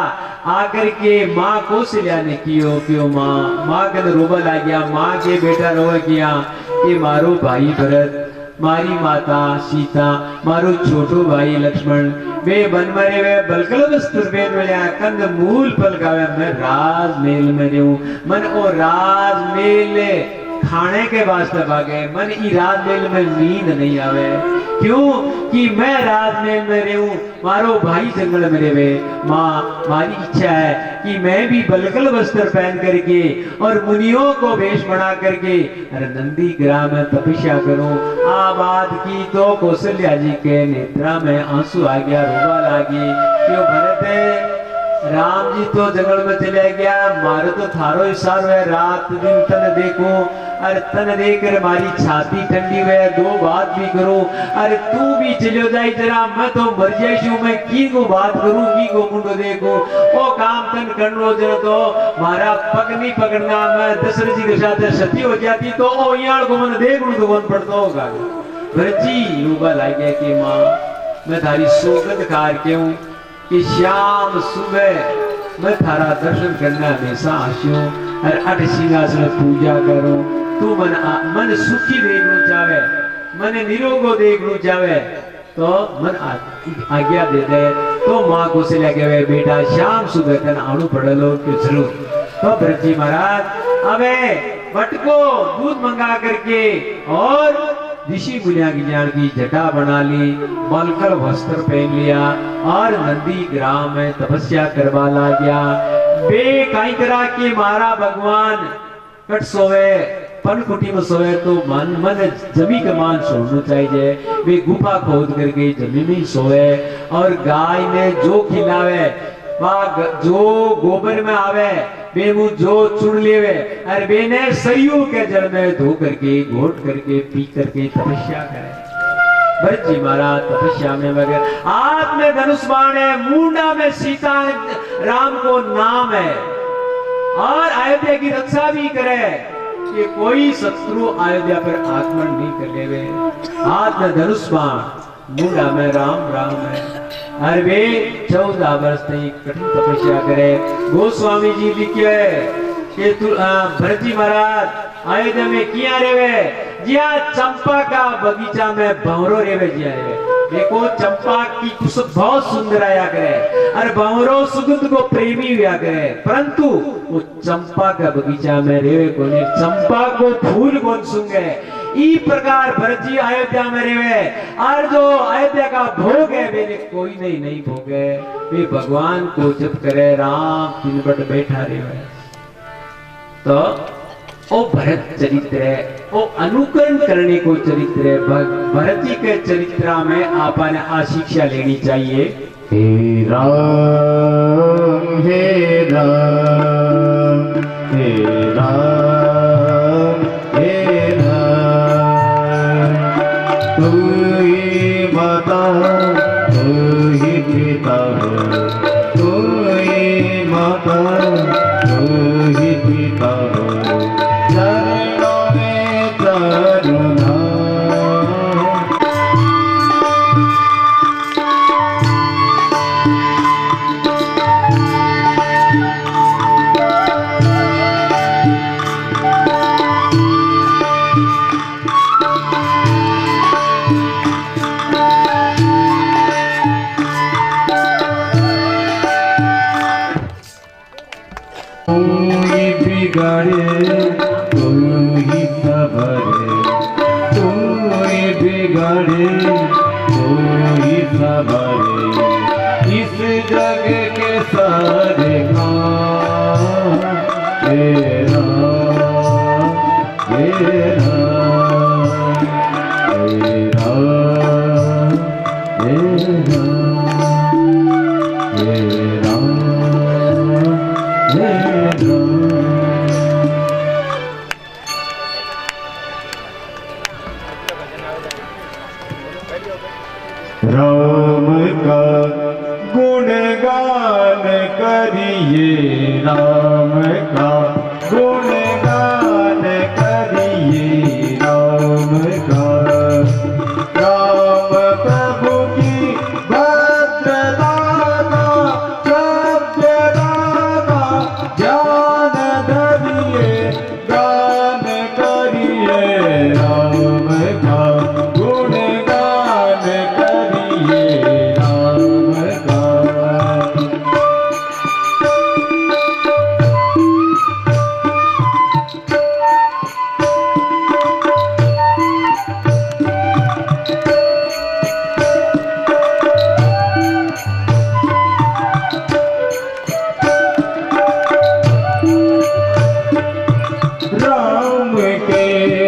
आकर के माँ कौशल्या ने कियो माँ के रोबा ला गया, माँ के बेटा रोवा किया कि मारो भाई भरत, मारी माता सीता, मारो छोटो भाई लक्ष्मण वे बन मरे वे बलकल वस्त्र पहन मिले कंद मूल पल गावे मैं राजमेल में रहूं। मन ओ राजमेल खाने के वास्ते भागे, मन ई राजमेल में नींद नहीं आवे क्यों कि मैं राजमेल में रहूं, मारो भाई जंगल में रहे। माँ मारी इच्छा है कि मैं भी बलकल वस्त्र पहन करके और मुनियों को वेश बना करके अरे नंदी ग्राम में तपस्या करूं। आ बात की तो कौशल्या जी के नेत्रा में आंसू आ गया, रोवा लागी क्यों भरत राम जी तो जंगल में चले गया, मारो तो थारो इशारो है रात दिन तन देखो अरे तन देखकर मारी छाती ठंडी हुए दो बात भी करूं। अरे तू भी चलो जाए जरा मैं तो मर जाइशू, मैं की को बात करूं की को मुंडो देखो ओ काम तन कर लो जरा तो मारा पग नहीं पकड़ना। मैं दशरथ जी के साथ सती हो जाती तो ओ यार को मन देख लूं तो कौन पड़ता होगा। भरत जी लूबा लाग गया कि माँ मैं थारी सौगंध खार के हूँ कि शाम सुबह मैं थारा दर्शन करना हमेशा आशू और अठ सिंहासन पूजा करूं। तू मन सुखी देखना चाहे, मन निरोगो देखना चाहे तो मन आज्ञा दे दे। तो माँ को से लगे हुए बेटा शाम सुबह तन आणु पड़लो क्यों जरूर। तो भरत जी महाराज अबे बटको दूध मंगा करके और ऋषि मुनिया की ज्ञान की जटा बना ली, बलकल वस्त्र पहन लिया और नंदी ग्राम में तपस्या करवा ला गया। बे काई करा के मारा भगवान कट सोवे पन कुटी में सोवे तो मन जमी के मान सोना चाहिए। वे गुफा खोद करके जमीन में सोवे और गाय ने जो खिलावे जो गोबर में आवे बेमु जो चुन लेवे और बेने सरयू के जल में धो करके घोट करके पी करके तपस्या करे। भरत जी महाराज तपस्या में वगैरह हाथ में धनुष बाण है, मुंडा में सीता राम को नाम है और अयोध्या की रक्षा भी करे। कि कोई शत्रु अयोध्या पर आक्रमण नहीं कर लेवे। हाथ में धनुष बाण, मुंडा में राम राम है। अरे वे 14 वर्ष तक कठिन तपस्या करे। गोस्वामी जी लिखे कि भरत जी महाराज अयोध्या में किया रेवे, जिया चंपा का बगीचा में भंवरो रेवे जिया रेवे। देखो चंपा की खुशबू बहुत सुंदर आया करे, अरे भंवरो सुगंध को प्रेमी हुआ करे, परंतु वो चंपा का बगीचा में रेवे को नहीं, चंपा को फूल कौन सुंगे। ई प्रकार भरत जी अयोध्या में रेवे, और जो अयोध्या का भोग है वे कोई नहीं भोगे, वे भगवान को जप करे, राम दिन बट बैठा रेवे। तो ओ भरत चरित्र है, ओ अनुकरण करने को चरित्र है। भरत जी के चरित्र में आपने आ शिक्षा लेनी चाहिए। हे राम हे राम हे राम हे राम, तू ही माता तू ही पिता है, तू ही माता तू ही पिता है, चरणों में करुणा। बिगाड़े तू ही सबरे, तू ही बिगाड़े तू ही सबरे, इस जग के सारे काम। हे राम हे राम हे राम हे राम हे राम हे राम। राम का गुणगान करिए, राम का गुणगान करिए, राम का। राम प्रभु की भद्रता का सभ्यता का ज्ञान धरिए, गान करिए, राम का गुणगान करिए, राम का। राम के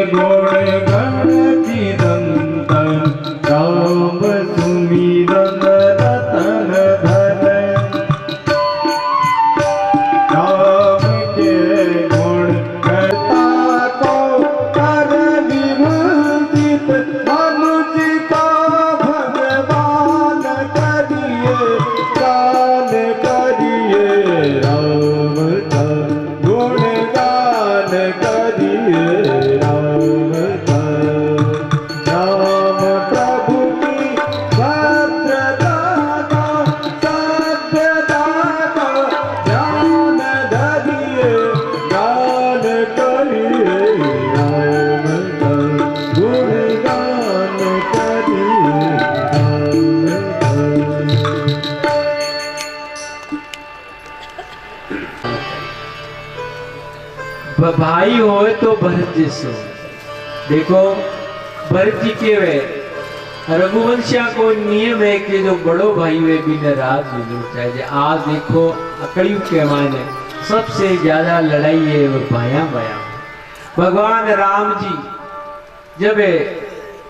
गुण गण चिरंतन, राम सुमिरन रतन धन। राम के गुण करता को कर विभूषित, मनुष्य भगवान करिए, गान करिए, राम का गुणगान करिए, राम का। राम प्रभु की भद्रता का सभ्यता का ज्ञान धरिए, गान करिए, राम का गुणगान करिए, राम का। भाई हो तो भरत जैसो। देखो भरत जी के वे रघुवंशिया को नियम है कि जो बड़ो भाई वे भी नाराज नहीं चाहिए। आज देखो अकड़ियों के मायने सबसे ज्यादा लड़ाई है वो भाया भाया। भगवान राम जी जब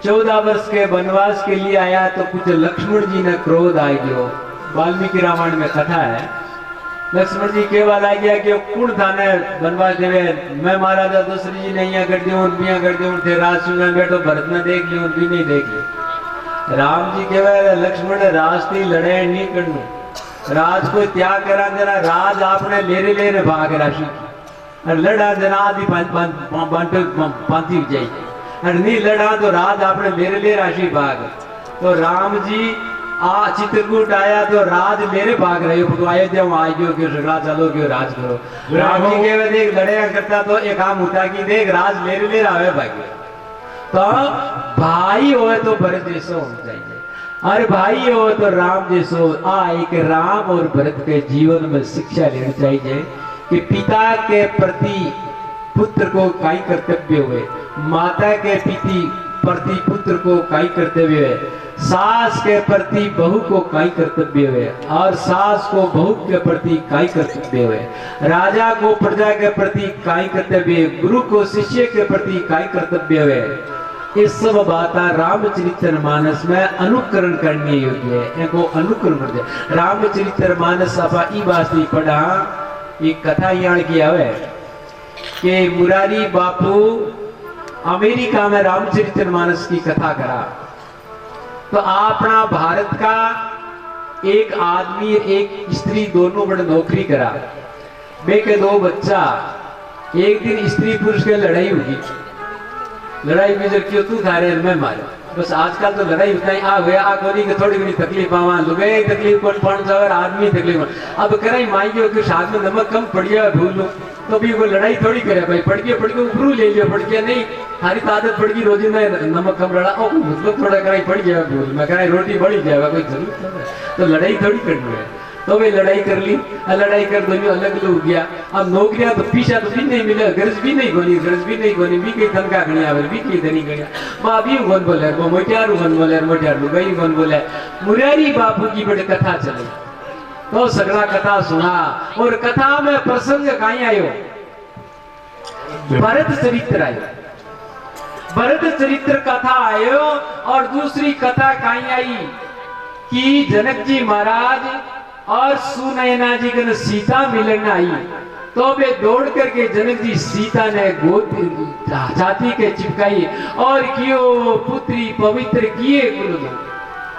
14 वर्ष के वनवास के लिए आया तो कुछ लक्ष्मण जी ने क्रोध आ गयो। वाल्मीकि रामायण में कथा है, लक्ष्मण जी केवल आ गया कि कुण थाने वनवास देवे, मैं महाराजा दशरथ जी ने यहाँ कर दियो बिया कर दियो थे, राज में बैठो भरत ने देख लियो भी नहीं देख लियो। राम जी केवल लक्ष्मण राज थी लड़े नहीं करनु, राज को त्याग करा देना, राज आपने लेरे लेरे भाग राशि और लड़ा जना आदि बांटो पांती जाए और नहीं लड़ा तो राज आपने मेरे लिए राशि भाग तो राम जी आ चित्रकूट आया तो राज मेरे भाग रहे हो तो अयोध्या में आ गयो क्यों सगड़ा चलो क्यों राज करो राम जी के देख लड़ाई करता तो एक काम होता कि देख राज मेरे लिए आवे भाग्य तो भाई हो तो भरत जैसो होना चाहिए और भाई हो तो राम जैसो एक राम और भरत के जीवन में शिक्षा लेनी चाहिए कि पिता के प्रति पुत्र को कई कर्तव्य हुए माता के प्रति पुत्र को कई कर्तव्य है सास के प्रति बहू को कई कर्तव्य हुए और सास को बहू के प्रति कई कर्तव्य हुए राजा को प्रजा के प्रति कई कर्तव्य गुरु को शिष्य के प्रति कई कर्तव्य हुए ये सब बातें रामचरितमानस में अनुकरण करने योग्य है इनको अनुकरण करते रामचरितमानस आप ई बात नहीं पढ़ा ये कथा यहाँ की है कि मुरारी बापू अमेरिका में रामचरितमानस की कथा करा तो अपना भारत का एक आदमी एक स्त्री दोनों बड़े नौकरी करा बे के दो बच्चा एक दिन स्त्री पुरुष के लड़ाई होगी लड़ाई में जब क्यों तू खा रहे मैं मारे बस आजकल तो लड़ाई उतना ही आ गया कोनी के थोड़ी घनी तकलीफ आवा लुगे तकलीफ कौन पड़ जावे आदमी तकलीफ अब करे माई के कि साथ में नमक कम पड़ गया भूल लो तो भी वो लड़ाई थोड़ी करे भाई पड़ के ऊपरू ले लियो पड़ के नहीं हरी आदत पड़ गई रोजी में नमक कम लड़ा ओ मतलब थोड़ा कराई पड़ गया भूल मैं कराई रोटी बढ़ी जाएगा कोई जरूरत नहीं तो लड़ाई थोड़ी करनी है तो वे लड़ाई कर ली लड़ाई कर दोनों अलग अलग हो गया अब नौकरियां तो पीछा तो भी नहीं मिला गरज भी नहीं गोनी भी कई धन का गणिया भी कई धनी गणिया माँ भी गन बोले वो मोटियारू गन बोले मोटियार लुगाई गन बोले मुरारी बापू की बड़ी कथा चली तो सगड़ा कथा सुना और कथा में प्रसंग कहीं आयो भरत चरित्र आयो भरत चरित्र कथा आयो और दूसरी कथा कहीं आई कि जनक जी महाराज और सुनैना जी कन सीता मिलन आई तो वे दौड़ करके जनक जी सीता ने गोद छाती के चिपकाई और कियो पुत्री पवित्र किए कुल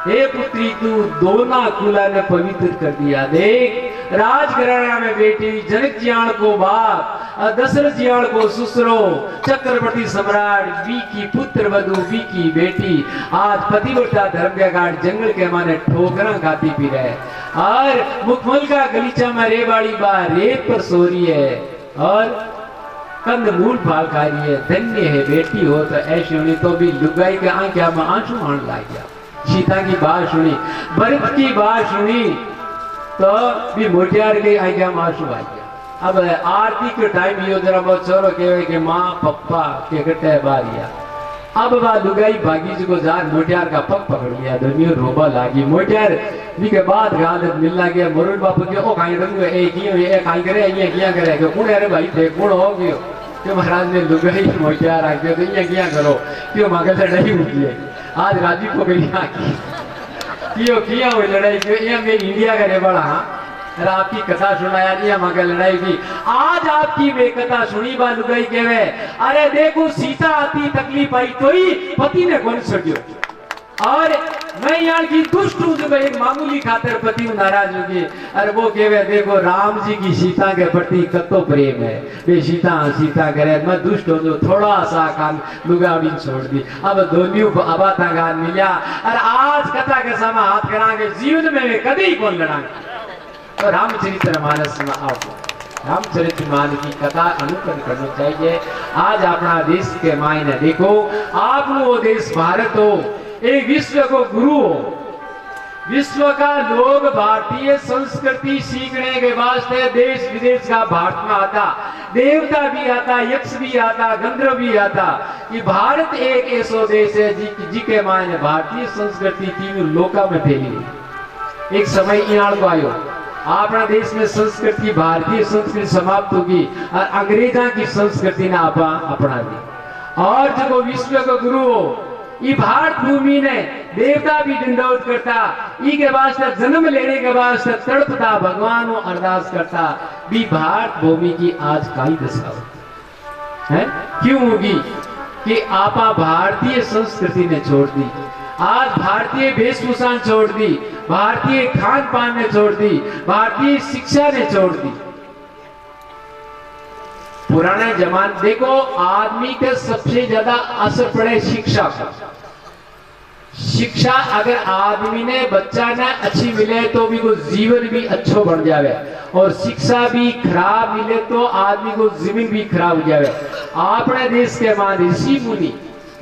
हे पुत्री तू दोना कुला ने पवित्र कर दिया देख राजघराना में बेटी जनक जियाण को बाप दशरथ जियाण को ससुरो चक्रवर्ती सम्राट बी की पुत्र वधु बी की बेटी आज पतिव्रता धर्म के गाड़ जंगल के माने ठोकरा खाती पी रहे और मुखमल का गलीचा में रेवाड़ी बा रेत पर सो रही है और कंद मूल फाल खा रही है धन्य है बेटी हो तो ऐसी होनी तो भी लुगाई के आंखों में आंसू आने लग गया सीता की बात सुनी भरत की बात सुनी तो भी मोटियार के आंखों में आंसू आ गया अब आरती के टाइम यो जरा बहुत छोरो कहे कि माँ पप्पा के कटे बारिया अब वह लुगाई भागी जी को जार मोटियार का पग पकड़ लिया दुनिया रोबा लागी मोटियार भी के बाद गालत मिलना गया मुरुन बापू के ओ काई रंग एक ही ये काई करे ये किया करे के कौन अरे भाई थे कौन हो गयो कि महाराज ने लुगाई मोटियार आ गयो तो ये किया करो क्यों मांगे लड़ाई हुई है आज राजीव को गई क्यों किया हुई लड़ाई क्यों ये मैं इंडिया का रे बड़ा अरे आपकी कथा सुनाया नहीं हमारे लड़ाई की आज आपकी वे कथा सुनी बा लुगाई के वे अरे देखो सीता आती तकलीफ आई तो ही पति ने कौन सड़ियो और मैं यहाँ की दुष्ट हूँ जो एक मामूली खातर पति नाराज होगी अरे वो कहे देखो राम जी की सीता के प्रति कतो प्रेम है वे सीता सीता करे मैं दुष्ट हो जो थोड़ा सा काम लुगा भी छोड़ दी अब दोनों आबाता गान मिला और आज कथा के समय हाथ करांगे जीवन में वे कभी कौन लड़ांगे तो रामचरितमानस में आओ रामचरितमानस की कथा अनुकरण करना चाहिए आज अपना देश के मायने देखो आप वो देश भारत हो एक विश्व को गुरु हो विश्व का लोग भारतीय संस्कृति सीखने के वास्ते देश विदेश का भारत में आता देवता भी आता यक्ष भी आता गंधर्व भी आता कि भारत एक ऐसा देश है जी के मायने भारतीय संस्कृति तीनों लोका में फैली एक समय यहाँ को आयो अपना देश में संस्कृति भारतीय संस्कृति समाप्त होगी और अंग्रेजा की संस्कृति ने अपना दी और जब विश्व का गुरु हो ये भारत भूमि ने देवता भी दंडोत करता ई के वास्ते जन्म लेने के वास्ते तड़पता भगवान को अरदास करता भी भारत भूमि की आज काई दशा है क्यों होगी कि आपा भारतीय संस्कृति ने छोड़ दी आज भारतीय वेशभूषा छोड़ दी भारतीय खान पान ने छोड़ दी भारतीय शिक्षा ने छोड़ दी पुराने जमाने देखो, आदमी के सबसे ज्यादा असर पड़े शिक्षा का। शिक्षा अगर आदमी ने बच्चा ने अच्छी मिले तो भी को जीवन भी अच्छो बन जावे, और शिक्षा भी खराब मिले तो आदमी को जीवन भी खराब हो जावे। अपने देश के मान ऋषि मुनि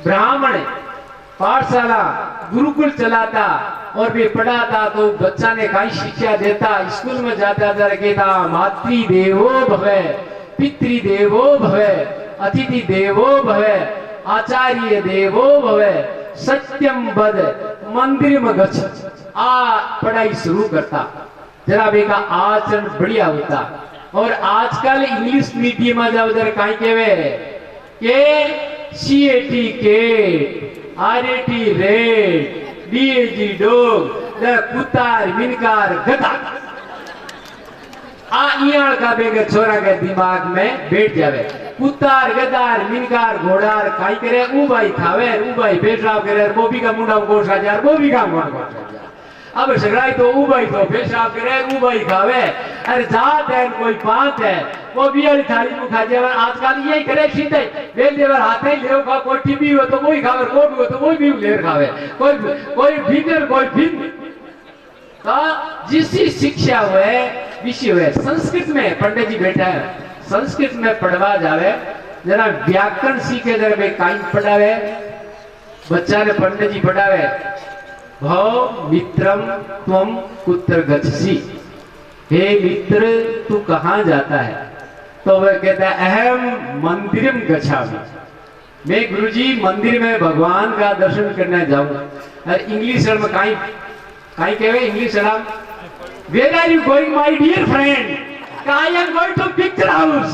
ब्राह्मण पाठशाला गुरुकुल चलाता और भी पढ़ाता, तो बच्चा ने कई शिक्षा देता। स्कूल में जाता था, कहता मातृ देवो भवे, पितृ देवो भवे, अतिथि देवो भवे, आचार्य देवो भवे, सत्यम वद, मंदिर में गच्छ। आ पढ़ाई शुरू करता, जरा बेका आचरण बढ़िया होता। और आजकल इंग्लिश मीडियम में जाओ जरा कहीं केवे के CAT के RAT रेड, DAG डॉग, कुत्तार मिनकार गधा। आ का बेगे छोरा के दिमाग में बैठ जावे। कुत्तार गदार मिनकार घोड़ार काई करे, उबाई खावे, उबाई पेशाब करे, बोबी का मुंडा गोशा जार, बोबी का मुंडा अब सगराई तो उबाई तो पेशाब करे, उबाई खावे। अरे जात है कोई बात है, वो भी वाली थाली में खा जावे। आजकल यही करे सीधे बेल देवर हाथे ले का, कोई टीबी हो तो वही खावे, कोई हो तो वही भी ले खावे, कोई भीतर कोई भिन्न। तो जिसकी शिक्षा हुए विषय हुए। संस्कृत में पंडित जी बैठा है, संस्कृत में पढ़वा जावे, जरा व्याकरण सीखे, जरा वे काई पढ़ावे। बच्चा ने पंडित जी पढ़ावे, भव मित्रम त्वम कुत्र गच्छसि, हे मित्र तू कहाँ जाता है? तो वह कहता है अहम मंदिरम गच्छामि, मैं गुरुजी मंदिर में भगवान का दर्शन करने जाऊं। इंग्लिश में काई कहे, English Where are you going, my dear friend? I am going to picture house.